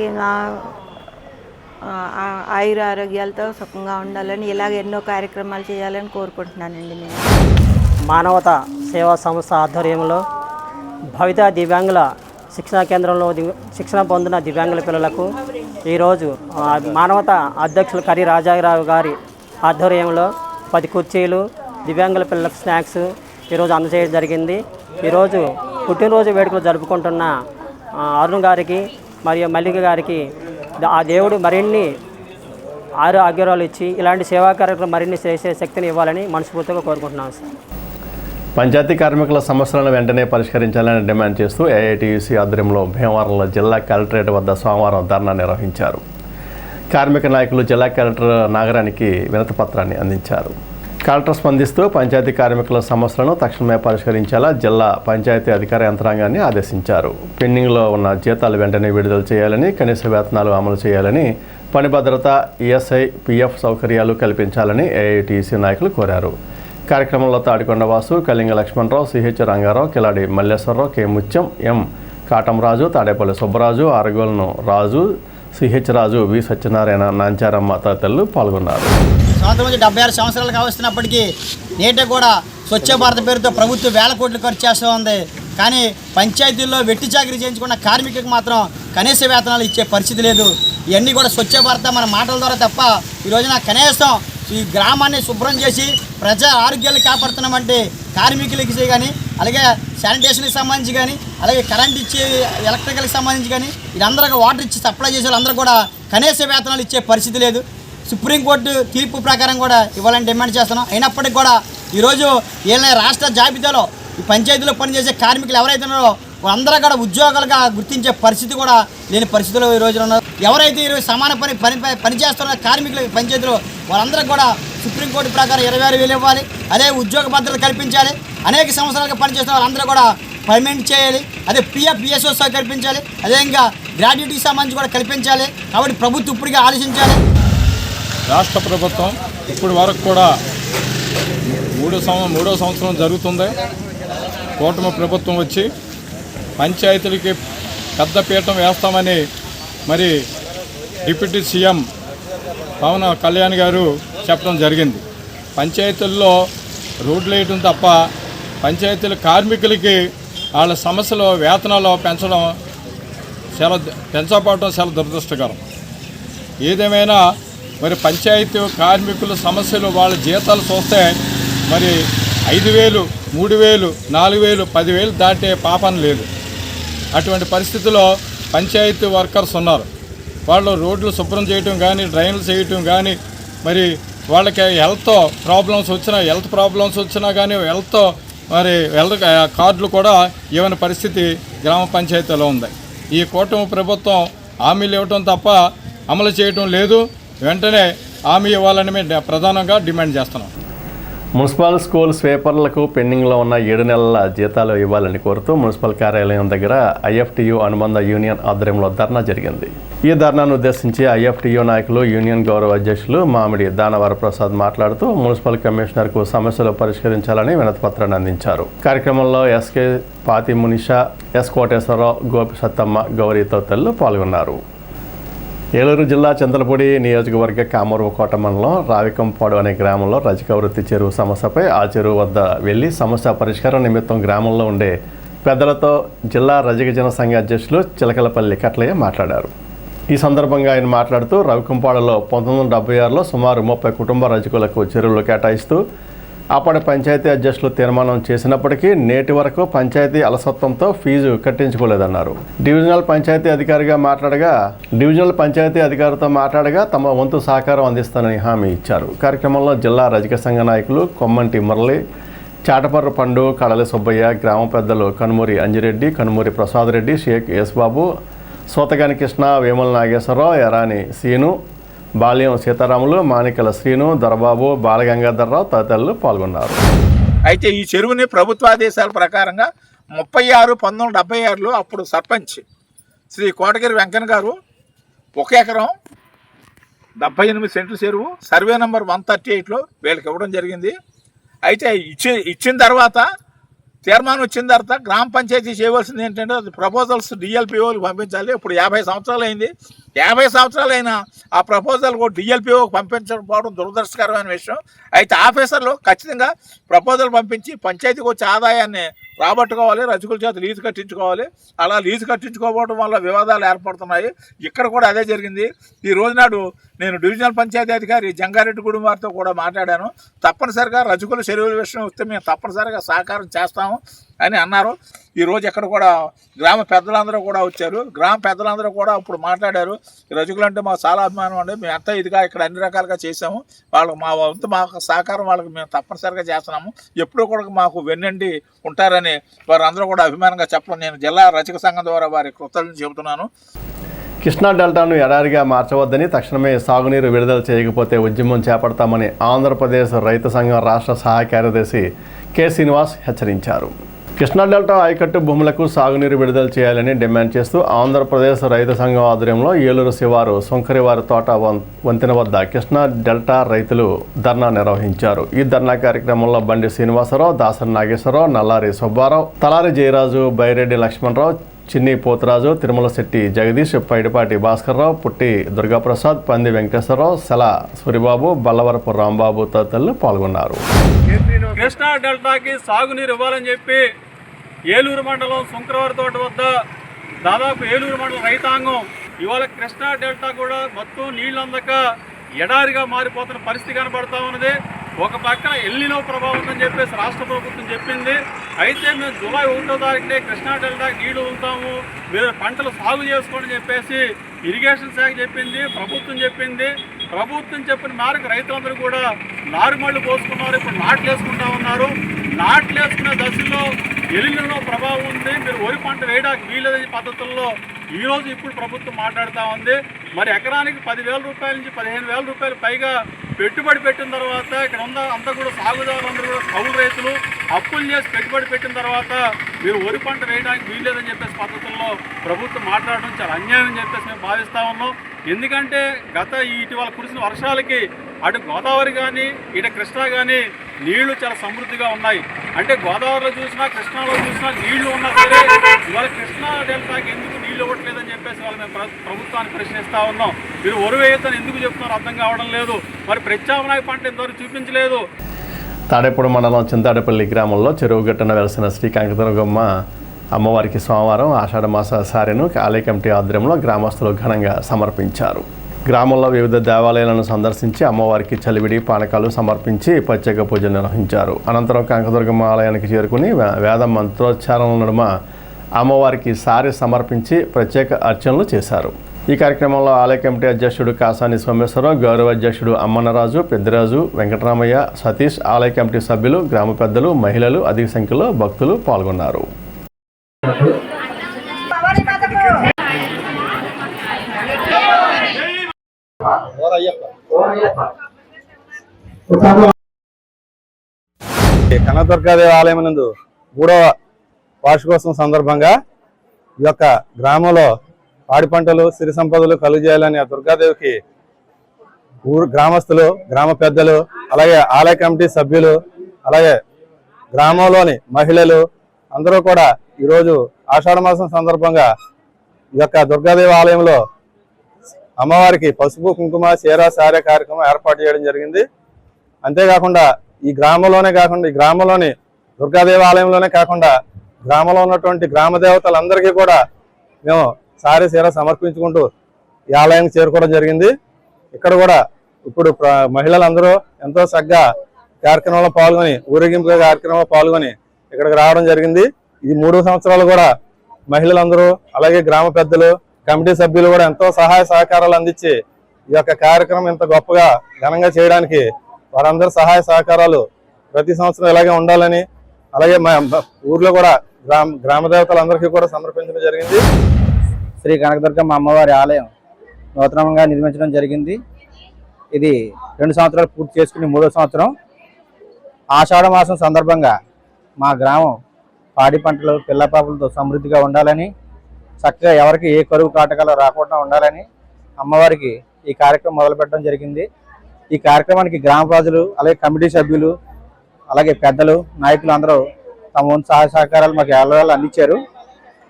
ఆయుర ఆరోగ్యాలతో సుఖంగా ఉండాలని ఇలాగ ఎన్నో కార్యక్రమాలు చేయాలని కోరుకుంటున్నానండి. నేను మానవతా సేవా సంస్థ ఆధ్వర్యంలో భవిత దివ్యాంగుల శిక్షణా కేంద్రంలో శిక్షణ పొందిన దివ్యాంగుల పిల్లలకు ఈరోజు మానవతా అధ్యక్షులు కర్రి రాజారావు గారి ఆధ్వర్యంలో 10 కుర్చీలు, దివ్యాంగుల పిల్లలకు స్నాక్స్ ఈరోజు అందజేయడం జరిగింది. ఈరోజు పుట్టినరోజు వేడుకలు జరుపుకుంటున్న అరుణ్ గారికి మరియు మల్లిక గారికి ఆ దేవుడు మరిన్ని ఆరోగ్యాలు ఇచ్చి ఇలాంటి సేవా కార్యక్రమం మరిన్ని చేసే శక్తిని ఇవ్వాలని మనస్ఫూర్తిగా కోరుకుంటున్నాను సార్. పంచాయతీ కార్మికుల సమస్యలను వెంటనే పరిష్కరించాలని డిమాండ్ చేస్తూ ఏఐటీయూసీ ఆధ్వర్యంలో భీమవరంలో జిల్లా కలెక్టరేట్ వద్ద సోమవారం ధర్నా నిర్వహించారు. కార్మిక నాయకులు జిల్లా కలెక్టర్ నాగరానికి వినతిపత్రాన్ని అందించారు. కలెక్టర్ స్పందిస్తూ పంచాయతీ కార్మికుల సమస్యలను తక్షణమే పరిష్కరించేలా జిల్లా పంచాయతీ అధికార యంత్రాంగాన్ని ఆదేశించారు. పెండింగ్లో ఉన్న జీతాలు వెంటనే విడుదల చేయాలని, కనీస వేతనాలు అమలు చేయాలని, పని భద్రత, ఈఎస్ఐ, పిఎఫ్ సౌకర్యాలు కల్పించాలని ఏఐటీయూసీ నాయకులు కోరారు. కార్యక్రమంలో తాడికొండ వాసు, కళింగ లక్ష్మణరావు, సిహెచ్ రంగారావు, కిలాడి మల్లేశ్వరరావు, కె ముత్యం, ఎం కాటంరాజు, తాడేపల్లి సుబ్బరాజు, ఆరగోలను రాజు, సిహెచ్ రాజు, వి సత్యనారాయణ, నాంచారమ్మ తదితరులు పాల్గొన్నారు. స్వాతంత్రం వచ్చి 76 సంవత్సరాలు కావస్తున్నప్పటికీ నేటి కూడా స్వచ్ఛ భారత్ పేరుతో ప్రభుత్వం వేల కోట్లు ఖర్చు చేస్తూ ఉంది. కానీ పంచాయతీల్లో వెట్టి చాకరీ చేయించుకున్న కార్మికులకు మాత్రం కనీస వేతనాలు ఇచ్చే పరిస్థితి లేదు. ఇవన్నీ కూడా స్వచ్ఛ భారత మన మాటల ద్వారా తప్ప ఈ రోజున కనీసం ఈ గ్రామాన్ని శుభ్రం చేసి ప్రజా ఆరోగ్యాలు కాపాడుతున్నామంటే కార్మికులకి కానీ, అలాగే శానిటేషన్కి సంబంధించి కానీ, అలాగే కరెంట్ ఇచ్చి ఎలక్ట్రికల్కి సంబంధించి కానీ, వీళ్ళందరూ వాటర్ ఇచ్చి సప్లై చేసే వాళ్ళందరూ కూడా కనీస వేతనాలు ఇచ్చే పరిస్థితి లేదు. సుప్రీంకోర్టు తీర్పు ప్రకారం కూడా ఇవ్వాలని డిమాండ్ చేస్తున్నాం. అయినప్పటికీ కూడా ఈరోజు వీళ్ళ రాష్ట్ర జాబితాలో ఈ పంచాయతీలో పనిచేసే కార్మికులు ఎవరైతే ఉన్నారో వాళ్ళందరూ కూడా ఉద్యోగాలుగా గుర్తించే పరిస్థితి కూడా లేని పరిస్థితుల్లో ఈ రోజున ఉన్నారు. ఎవరైతే ఈరోజు సమాన పనిచేస్తున్న కార్మికులు పంచాయతీలో వాళ్ళందరూ కూడా సుప్రీంకోర్టు ప్రకారం 26,000 ఇవ్వాలి. అదే ఉద్యోగ భద్రత కల్పించాలి. అనేక సంవత్సరాలుగా పనిచేస్తున్న వాళ్ళందరూ కూడా పర్మనెంట్ చేయాలి. అదే పిఎఫ్, పిఎస్ఓ కల్పించాలి. అదేవిధంగా గ్రాడ్యుయేటీకి సంబంధించి కూడా కల్పించాలి. కాబట్టి ప్రభుత్వం ఇప్పటికే ఆలోచించాలి. రాష్ట్ర ప్రభుత్వం ఇప్పటి వరకు కూడా మూడో సంవత్సరం జరుగుతుంది. కూటమి ప్రభుత్వం వచ్చి పంచాయతీలకి పెద్ద పీఠం వేస్తామని మరి డిప్యూటీ సీఎం పవన్ కళ్యాణ్ గారు చెప్పడం జరిగింది. పంచాయతీల్లో రోడ్లు వేయటం తప్ప పంచాయతీల కార్మికులకి వాళ్ళ సమస్యలు వేతనాలు పెంచకపోవడం చాలా దురదృష్టకరం. ఏదేమైనా మరి పంచాయతీ కార్మికుల సమస్యలు వాళ్ళ జీతాలు చూస్తే మరి 5,000, 3,000, 4,000, 10,000 దాటే పాపం లేదు. అటువంటి పరిస్థితుల్లో పంచాయతీ వర్కర్స్ ఉన్నారు. వాళ్ళు రోడ్లు శుభ్రం చేయటం కానీ, డ్రైన్లు చేయటం కానీ, మరి వాళ్ళకి హెల్త్ ప్రాబ్లమ్స్ వచ్చినా కానీ హెల్త్ కార్డులు కూడా ఇవ్వని పరిస్థితి గ్రామ పంచాయతీలో ఉంది. ఈ కూటమి ప్రభుత్వం హామీలు ఇవ్వటం తప్ప అమలు చేయటం లేదు. వెంటనే హామీ ఇవ్వాలని మేము ప్రధానంగా డిమాండ్ చేస్తున్నాం. మున్సిపల్ స్కూల్ స్వీపర్లకు పెండింగ్లో ఉన్న 7 నెలల జీతాలు ఇవ్వాలని కోరుతూ మున్సిపల్ కార్యాలయం దగ్గర ఐఎఫ్టియు అనుబంధ యూనియన్ ఆధ్వర్యంలో ధర్నా జరిగింది. ఈ ధర్నాను ఉద్దేశించి ఐఎఫ్టియు నాయకులు, యూనియన్ గౌరవ అధ్యక్షులు మామిడి దానవరప్రసాద్ మాట్లాడుతూ మున్సిపల్ కమిషనర్కు సమస్యలు పరిష్కరించాలని వినతిపత్రాన్ని అందించారు. కార్యక్రమంలో ఎస్కే పాతి మునిషా, ఎస్ కోటేశ్వరరావు, గోపి సత్తమ్మ, గౌరీ తదితరులు పాల్గొన్నారు. ఏలూరు జిల్లా చింతలపూడి నియోజకవర్గ కామరూకోట మండలం రావికంపాడు అనే గ్రామంలో రజక వృత్తి చెరువు సమస్యపై ఆ చెరువు వద్ద వెళ్లి సమస్య పరిష్కారం నిమిత్తం గ్రామంలో ఉండే పెద్దలతో జిల్లా రజక జన సంఘ అధ్యక్షులు చిలకలపల్లి కట్లయ్య మాట్లాడారు. ఈ సందర్భంగా ఆయన మాట్లాడుతూ రావికంపాడులో 1976లో సుమారు 30 కుటుంబ రజకులకు చెరువులు కేటాయిస్తూ అప్పటి పంచాయతీ అధ్యక్షులు తీర్మానం చేసినప్పటికీ నేటి వరకు పంచాయతీ అలసత్వంతో ఫీజు కట్టించుకోలేదన్నారు. డివిజనల్ పంచాయతీ అధికారితో మాట్లాడగా తమ వంతు సహకారం అందిస్తానని హామీ ఇచ్చారు. కార్యక్రమంలో జిల్లా రజక సంఘ నాయకులు కొమ్మంటి మురళి, చాటపర్రు పండు, కడలి సుబ్బయ్య, గ్రామ పెద్దలు కనుమూరి అంజిరెడ్డి, కనుమూరి ప్రసాద్ రెడ్డి, షేక్ యేసుబాబు, సోతగాని కృష్ణ, వేముల నాగేశ్వరరావు, ఎరాని సీను, బాల్యం సీతారాములు, మాణికల శ్రీను, దొరబాబు, బాలగంగాధరరావు తదితరులు పాల్గొన్నారు. అయితే ఈ చెరువుని ప్రభుత్వ ఆదేశాల ప్రకారంగా 36/1976లో అప్పుడు సర్పంచ్ శ్రీ కోటగిరి వెంకన్న గారు 1 ఎకరం 78 సెంట్లు చెరువు సర్వే నెంబర్ 138లో వీళ్ళకి ఇవ్వడం జరిగింది. అయితే ఇచ్చిన తర్వాత తీర్మానం వచ్చిన తర్వాత గ్రామ పంచాయతీ చేయవలసింది ఏంటంటే అది ప్రపోజల్స్ డిఎల్పిఓకి పంపించాలి. ఇప్పుడు 50 సంవత్సరాలు అయింది. 50 సంవత్సరాలు అయినా ఆ ప్రపోజల్ కూడా డిఎల్పిఓకి పంపించకపోవడం దురదృష్టకరమైన విషయం. అయితే ఆఫీసర్లు ఖచ్చితంగా ప్రపోజల్ పంపించి పంచాయతీకి వచ్చే ఆదాయాన్ని రాబట్టుకోవాలి, రజకుల చేత లీజు కట్టించుకోవాలి. అలా లీజు కట్టించుకోకపోవడం వల్ల వివాదాలు ఏర్పడుతున్నాయి. ఇక్కడ కూడా అదే జరిగింది. ఈ రోజునాడు నేను డివిజనల్ పంచాయతీ అధికారి జంగారెడ్డి గూడెం వారితో కూడా మాట్లాడాను. తప్పనిసరిగా రజకుల చెరువుల విషయం వస్తే మేము తప్పనిసరిగా సహకారం చేస్తాము అని అన్నారు. ఈరోజు ఇక్కడ కూడా గ్రామ పెద్దలందరూ కూడా వచ్చారు. గ్రామ పెద్దలందరూ కూడా ఇప్పుడు మాట్లాడారు. రజకులు అంటే మాకు చాలా అభిమానం అండి, మేము ఎంత ఇదిగా ఇక్కడ అన్ని రకాలుగా చేసాము, వాళ్ళకి మా వంతు మాకు సహకారం వాళ్ళకి మేము తప్పనిసరిగా చేస్తున్నాము, ఎప్పుడూ కూడా మాకు వెన్నండి ఉంటారని వారందరూ కూడా అభిమానంగా చెప్పడం నేను జిల్లా రజక సంఘం ద్వారా వారి కృతజ్ఞతలు చెబుతున్నాను. కృష్ణా డెల్టాను ఎడారిగా మార్చవద్దని, తక్షణమే సాగునీరు విడుదల చేయకపోతే ఉద్యమం చేపడతామని ఆంధ్రప్రదేశ్ రైతు సంఘం రాష్ట్ర సహాయ కార్యదర్శి కె శ్రీనివాస్ హెచ్చరించారు. కృష్ణా డెల్టా ఆయకట్టు భూములకు సాగునీరు విడుదల చేయాలని డిమాండ్ చేస్తూ ఆంధ్రప్రదేశ్ రైతు సంఘం ఆధ్వర్యంలో ఏలూరు శివారు సొంకరివారి తోట వంతెన వద్ద కృష్ణా డెల్టా రైతులు ధర్నా నిర్వహించారు. ఈ ధర్నా కార్యక్రమంలో బండి శ్రీనివాసరావు, దాసరి నాగేశ్వరరావు, నల్లారి సుబ్బారావు, తలారి జయరాజు, బైరెడ్డి లక్ష్మణరావు, చిన్ని పోతురాజు, తిరుమల శెట్టి జగదీష్, పైడిపాటి భాస్కర్రావు, పుట్టి దుర్గాప్రసాద్, పంది వెంకటేశ్వరరావు, సెల సూరిబాబు, బల్లవరపు రాంబాబు తదితరులు పాల్గొన్నారు. కృష్ణా డెల్టాకి సాగునీరు ఇవ్వాలని చెప్పి ఏలూరు మండలం శంకరవారి తోట వద్ద దాదాపు ఏలూరు మండలం రైతాంగం ఇవాళ కృష్ణా డెల్టా కూడా మొత్తం నీళ్ళు అందక ఎడారిగా మారిపోతున్న పరిస్థితి కనబడతా ఉన్నది. ఒక పక్కన ఎల్నినో ప్రభావం ఉందని చెప్పేసి రాష్ట్ర ప్రభుత్వం చెప్పింది. అయితే మేము జూలై 1వ తారీఖునే కృష్ణా డెల్టాకి నీళ్లు వదులుతాము, మీరు పంటలు సాగు చేసుకోండి చెప్పేసి ఇరిగేషన్ శాఖ చెప్పింది, ప్రభుత్వం చెప్పింది. ప్రభుత్వం చెప్పిన మేరకు రైతులందరూ కూడా నారుమళ్ళు పోసుకున్నారు. ఇప్పుడు నాట్లు వేసుకుంటా ఉన్నారు. నాట్లు వేసుకునే దశలో ఎల్నినో ప్రభావం ఉంది, మీరు వరి పంట వేయడానికి వీలేదని పద్ధతుల్లో ఈరోజు ఇప్పుడు ప్రభుత్వం మాట్లాడుతూ ఉంది. మరి ఎకరానికి 10,000 రూపాయల నుంచి 15,000 రూపాయలు పైగా పెట్టుబడి పెట్టిన తర్వాత ఇక్కడ ఉన్న అంతా కూడా సాగుదారులందరూ కూడా కౌలు రైతులు అప్పులు చేసి పెట్టుబడి పెట్టిన తర్వాత మీరు వరి పంట వేయడానికి వీల్లేదని చెప్పేసి పద్ధతుల్లో ప్రభుత్వం మాట్లాడడం చాలా అన్యాయం అని చెప్పేసి మేము భావిస్తూ ఉన్నాం. ఎందుకంటే ఇటీవల కురిసిన వర్షాలకి అటు గోదావరి కానీ ఇటు కృష్ణా కానీ నీళ్లు చాలా సమృద్ధిగా ఉన్నాయి. అంటే గోదావరిలో చూసినా కృష్ణాలో చూసినా నీళ్లు ఉన్నా సరే ఇవాళ కృష్ణా డెల్టాకి ఎందుకు నీళ్లు ఇవ్వట్లేదని చెప్పేసి వాళ్ళు మేము ప్రభుత్వాన్ని ప్రశ్నిస్తూ ఉన్నాం. మీరు వరి వేయొద్దని ఎందుకు చెప్తున్నారు అర్థం కావడం లేదు. మరి ప్రత్యామ్నాయ పంట ఇంతవరకు చూపించలేదు. తాడేపూడి మండలం చింతాడపల్లి గ్రామంలో చెరువు గట్టున వెలిసిన శ్రీ కనకదుర్గమ్మ అమ్మవారికి సోమవారం ఆషాఢమాస సారెను ఆలయ కమిటీ ఆధ్వర్యంలో గ్రామస్తులు ఘనంగా సమర్పించారు. గ్రామంలో వివిధ దేవాలయాలను సందర్శించి అమ్మవారికి చలివిడి పానకాలు సమర్పించి ప్రత్యేక పూజలు నిర్వహించారు. అనంతరం కనకదుర్గమ్మ ఆలయానికి చేరుకుని వేద మంత్రోచ్చారణల నడుమ అమ్మవారికి సారె సమర్పించి ప్రత్యేక అర్చనలు చేశారు. ఈ కార్యక్రమంలో ఆలయ కమిటీ అధ్యక్షుడు కాసాని సోమేశ్వరరావు, గౌరవ అధ్యక్షుడు అమ్మన్నరాజు, పెద్దిరాజు, వెంకటరామయ్య, సతీష్, ఆలయ కమిటీ సభ్యులు, గ్రామ పెద్దలు, మహిళలు అధిక సంఖ్యలో భక్తులు పాల్గొన్నారు. కనకదుర్గాదేవి ఆలయం నందు 3వ వార్షికోత్సవం సందర్భంగా ఈ యొక్క గ్రామంలో పాడి పంటలు సిరి సంపదలు కలుగజేయాలని ఆ దుర్గాదేవికి గ్రామస్తులు, గ్రామ పెద్దలు, అలాగే ఆలయ కమిటీ సభ్యులు, అలాగే గ్రామంలోని మహిళలు అందరూ కూడా ఈరోజు ఆషాఢ మాసం సందర్భంగా ఈ యొక్క దుర్గాదేవి ఆలయంలో అమ్మవారికి పసుపు కుంకుమ చీర సారే కార్యక్రమం ఏర్పాటు చేయడం జరిగింది. అంతేకాకుండా ఈ గ్రామంలోనే కాకుండా ఈ గ్రామంలోని దుర్గాదేవి ఆలయంలోనే కాకుండా గ్రామంలో ఉన్నటువంటి గ్రామ దేవతలందరికీ కూడా మేము సారీ చీర సమర్పించుకుంటూ ఈ ఆలయానికి చేరుకోవడం జరిగింది. ఇక్కడ కూడా ఇప్పుడు మహిళలందరూ ఎంతో చక్కగా కార్యక్రమంలో పాల్గొని ఊరేగింపు కార్యక్రమంలో పాల్గొని ఇక్కడికి రావడం జరిగింది. ఈ 3 సంవత్సరాలు కూడా మహిళలందరూ అలాగే గ్రామ పెద్దలు, కమిటీ సభ్యులు కూడా ఎంతో సహాయ సహకారాలు అందించి ఈ యొక్క కార్యక్రమం ఇంత గొప్పగా ఘనంగా చేయడానికి వారందరూ సహాయ సహకారాలు ప్రతి సంవత్సరం ఇలాగే ఉండాలని, అలాగే మా ఊర్లో కూడా గ్రామ దేవతలందరికీ కూడా సమర్పించడం జరిగింది. శ్రీ కనకదుర్గమ్మ అమ్మవారి ఆలయం నూతనంగా నిర్మించడం జరిగింది. ఇది 2 సంవత్సరాలు పూర్తి చేసుకుని 3వ సంవత్సరం. ఆషాఢ మాసం సందర్భంగా మా గ్రామం పాడి పంటలు పిల్లపాపలతో సమృద్ధిగా ఉండాలని, చక్కగా ఎవరికి ఏ కరువు కాటకాలు రాకుండా ఉండాలని అమ్మవారికి ఈ కార్యక్రమం మొదలుపెట్టడం జరిగింది. ఈ కార్యక్రమానికి గ్రామ ప్రజలు, అలాగే కమిటీ సభ్యులు, అలాగే పెద్దలు, నాయకులు అందరూ తమ వంతు సహాయ సహకారాలు మాకు ఎల్లవేళ అందించారు.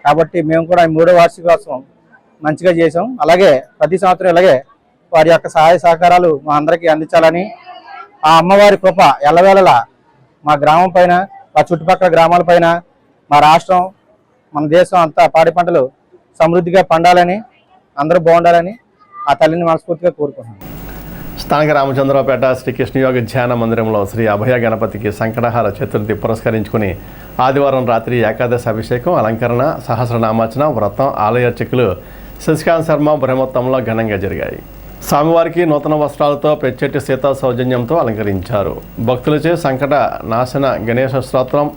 కాబట్టి మేము కూడా 3వ వార్షికోత్సవం మంచిగా చేసాం. అలాగే ప్రతి సంవత్సరం ఇలాగే వారి యొక్క సహాయ సహకారాలు మా అందరికీ అందించాలని, ఆ అమ్మవారి కృప ఎల్లవేళలా మా గ్రామం పైన, మా చుట్టుపక్కల గ్రామాల పైన, మా రాష్ట్రం, మన దేశం అంతా పాడి పంటలు సమృద్ధిగా పండాలని, అందరూ బాగుండాలని ఆ తల్లిని మనస్ఫూర్తిగా కోరుకుంటున్నాం. స్థానిక రామచంద్రపేట శ్రీకృష్ణయోగ ధ్యాన మందిరంలో శ్రీ అభయ గణపతికి సంకటహార చతుర్థి పురస్కరించుకుని ఆదివారం రాత్రి ఏకాదశి అభిషేకం, అలంకరణ, సహస్రనామార్చన, వ్రతం, ఆలయ అర్చకులు శశికాంత్ శర్మ బ్రహ్మోత్సవంలో ఘనంగా జరిగాయి. స్వామివారికి నూతన వస్త్రాలతో పెచ్చెట్టి సీతా సౌజన్యంతో అలంకరించారు. భక్తులచే సంకట నాశన గణేశ స్తోత్రం,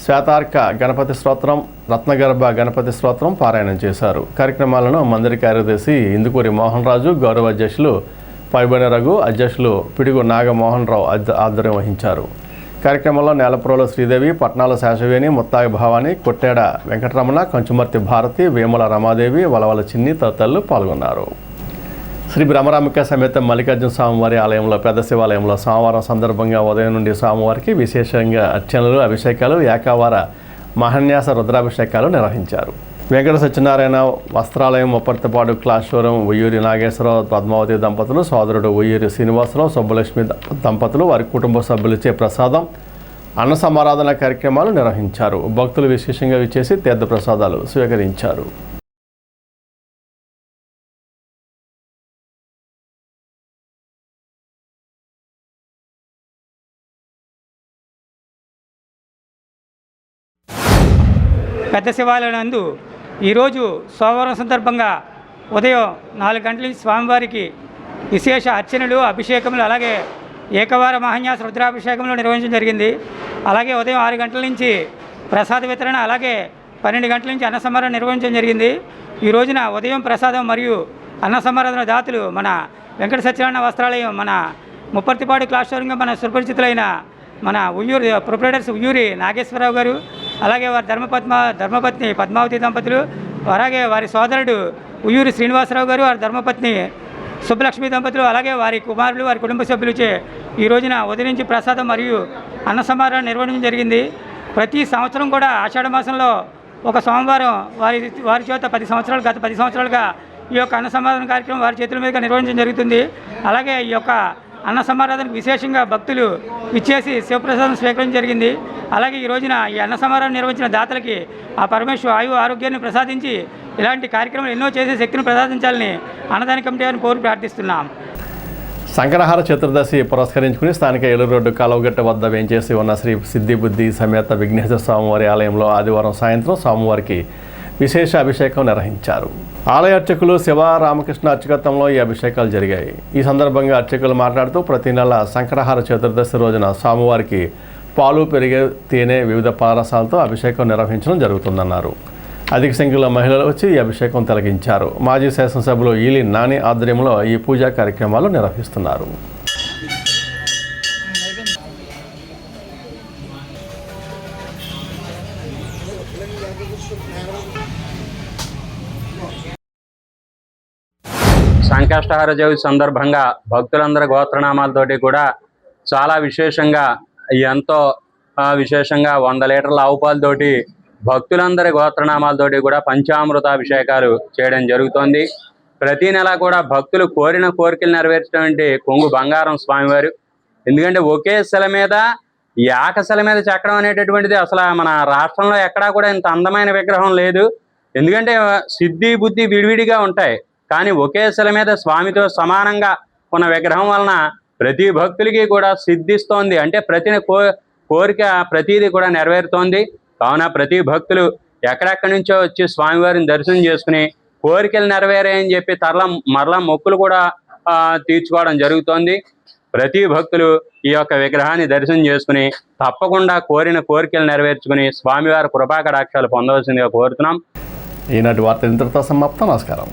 శ్వేతార్క గణపతి స్తోత్రం, రత్నగర్భ గణపతి స్తోత్రం పారాయణం చేశారు. కార్యక్రమాలను మందిర కార్యదర్శి ఇందుకూరి మోహన్ రాజు, గౌరవ అధ్యక్షులు పైబడి రఘు, అధ్యక్షులు పిడుగు నాగమోహన్ రావు ఆధ్వర్యం వహించారు. కార్యక్రమంలో నేలపురలో శ్రీదేవి, పట్నాల శేషవేణి, ముత్తాయి భవాని, కొట్టేడ వెంకటరమణ, కంచుమర్తి భారతి, వేముల రమాదేవి, వలవల చిన్ని తదితరులు పాల్గొన్నారు. శ్రీ బ్రహ్మరాంబిక సమేత మల్లికార్జున స్వామివారి ఆలయంలో పెద్ద శివాలయంలో సోమవారం సందర్భంగా ఉదయం నుండి స్వామివారికి విశేషంగా అర్చనలు, అభిషేకాలు, ఏకావార మహాన్యాస రుద్రాభిషేకాలు నిర్వహించారు. వెంకట సత్యనారాయణ వస్త్రాలయం, ముప్పర్తిపాడు క్లాస్ షోరూం, ఉయ్యూరి నాగేశ్వరరావు పద్మావతి దంపతులు, సోదరుడు ఉయ్యూరి శ్రీనివాసరావు, సుబ్బలక్ష్మి దంపతులు, వారి కుటుంబ సభ్యులచే ప్రసాదం, అన్న సమారాధన కార్యక్రమాలు నిర్వహించారు. భక్తులు విశేషంగా విచ్చేసి తీర్థ ప్రసాదాలు స్వీకరించారు. పెద్ద శివాలయం నందు ఈరోజు సోమవారం సందర్భంగా ఉదయం 4 గంటల నుంచి స్వామివారికి విశేష అర్చనలు, అభిషేకములు, అలాగే ఏకవార మహాన్యాస రుద్రాభిషేకములు నిర్వహించడం జరిగింది. అలాగే ఉదయం 6 గంటల నుంచి ప్రసాద వితరణ, అలాగే 12 గంటల నుంచి అన్న సమారాధన నిర్వహించడం జరిగింది. ఈ రోజున ఉదయం ప్రసాదం మరియు అన్న సమారాధన దాతలు మన వెంకట సత్యనారాయణ వస్త్రాలయం, మన ముప్పర్తిపాడు క్లాస్ షోరూంగా మన సుపరిచితులైన మన ఉయ్యూరి ప్రొపరేటర్స్ ఉయ్యూరి నాగేశ్వరరావు గారు, అలాగే వారి ధర్మపత్ని పద్మావతి దంపతులు, అలాగే వారి సోదరుడు ఉయ్యూరి శ్రీనివాసరావు గారు, వారి ధర్మపత్ని సుబ్బలక్ష్మి దంపతులు, అలాగే వారి కుమారులు, వారి కుటుంబ సభ్యులచే ఈ రోజున ఉదయం నుంచి ప్రసాదం మరియు అన్న సమారాధన నిర్వహించడం జరిగింది. ప్రతి సంవత్సరం కూడా ఆషాఢ మాసంలో ఒక సోమవారం వారి చేత గత 10 సంవత్సరాలుగా ఈ యొక్క అన్న సమారాధన కార్యక్రమం వారి చేతుల మీదుగా నిర్వహించడం జరుగుతుంది. అలాగే ఈ యొక్క అన్న సమారాధనకు విశేషంగా భక్తులు విచ్చేసి శివప్రసాదం స్వీకరించడం జరిగింది. అలాగే ఈ రోజున ఈ అన్న సమారాధన నిర్వహించిన దాతలకి ఆ పరమేశ్వరు ఆయు ఆరోగ్యాన్ని ప్రసాదించి ఇలాంటి కార్యక్రమాలు ఎన్నో చేసే శక్తిని ప్రసాదించాలని అన్నదాన కమిటీ వారిని కోరి ప్రార్థిస్తున్నాం. సంకటహార చతుర్దశి పురస్కరించుకుని స్థానిక ఏలూరు రోడ్డు కాలువగట్ట వద్ద వేంచేసి ఉన్న శ్రీ సిద్ధిబుద్ధి సమేత విఘ్నేశ్వర స్వామివారి ఆలయంలో ఆదివారం సాయంత్రం స్వామివారికి విశేష అభిషేకం నిర్వహించారు. ఆలయ అర్చకులు శివ రామకృష్ణ అర్చకత్వంలో ఈ అభిషేకాలు జరిగాయి. ఈ సందర్భంగా అర్చకులు మాట్లాడుతూ ప్రతి నెల సంకటహార చతుర్దశి రోజున స్వామివారికి పాలు, పెరిగే, తేనె, వివిధ పారసాలతో అభిషేకం నిర్వహించడం జరుగుతుందన్నారు. అధిక సంఖ్యలో మహిళలు వచ్చి ఈ అభిషేకం తిలకించారు. మాజీ శాసనసభ్యులు ఈలి నాని ఆధ్వర్యంలో ఈ పూజా కార్యక్రమాలు నిర్వహిస్తున్నారు. సంకష్టహార చవితి సందర్భంగా భక్తులందరి గోత్రనామాలతోటి కూడా చాలా విశేషంగా ఎంతో విశేషంగా 100 లీటర్ల ఆవు పాలతోటి భక్తులందరి గోత్రనామాలతోటి కూడా పంచామృతాభిషేకాలు చేయడం జరుగుతోంది. ప్రతి నెల కూడా భక్తులు కోరిన కోరికలు నెరవేర్చినటువంటి కొంగు బంగారం స్వామివారు. ఎందుకంటే ఒకే శిల మీద ఏకశిల మీద చెక్కడం అనేటటువంటిది అసలు మన రాష్ట్రంలో ఎక్కడా కూడా ఇంత అందమైన విగ్రహం లేదు. ఎందుకంటే సిద్ధి బుద్ధి విడివిడిగా ఉంటాయి, కానీ ఒకే శిల మీద స్వామితో సమానంగా ఉన్న విగ్రహం వలన ప్రతి భక్తులకి కూడా సిద్ధిస్తోంది. అంటే కోరిక ప్రతిదీ కూడా నెరవేరుతోంది. కావున ప్రతి భక్తులు ఎక్కడెక్కడి నుంచో వచ్చి స్వామివారిని దర్శనం చేసుకుని కోరికలు నెరవేరాయని చెప్పి మరలా మొక్కులు కూడా తీర్చుకోవడం జరుగుతోంది. ప్రతి భక్తులు ఈ యొక్క విగ్రహాన్ని దర్శనం చేసుకుని తప్పకుండా కోరిన కోరికలు నెరవేర్చుకుని స్వామివారి కృపాకటాక్షాలు పొందవలసిందిగా కోరుతున్నాం. ఈనాటి వార్త ఇంతటితో సమాప్తం. నమస్కారం.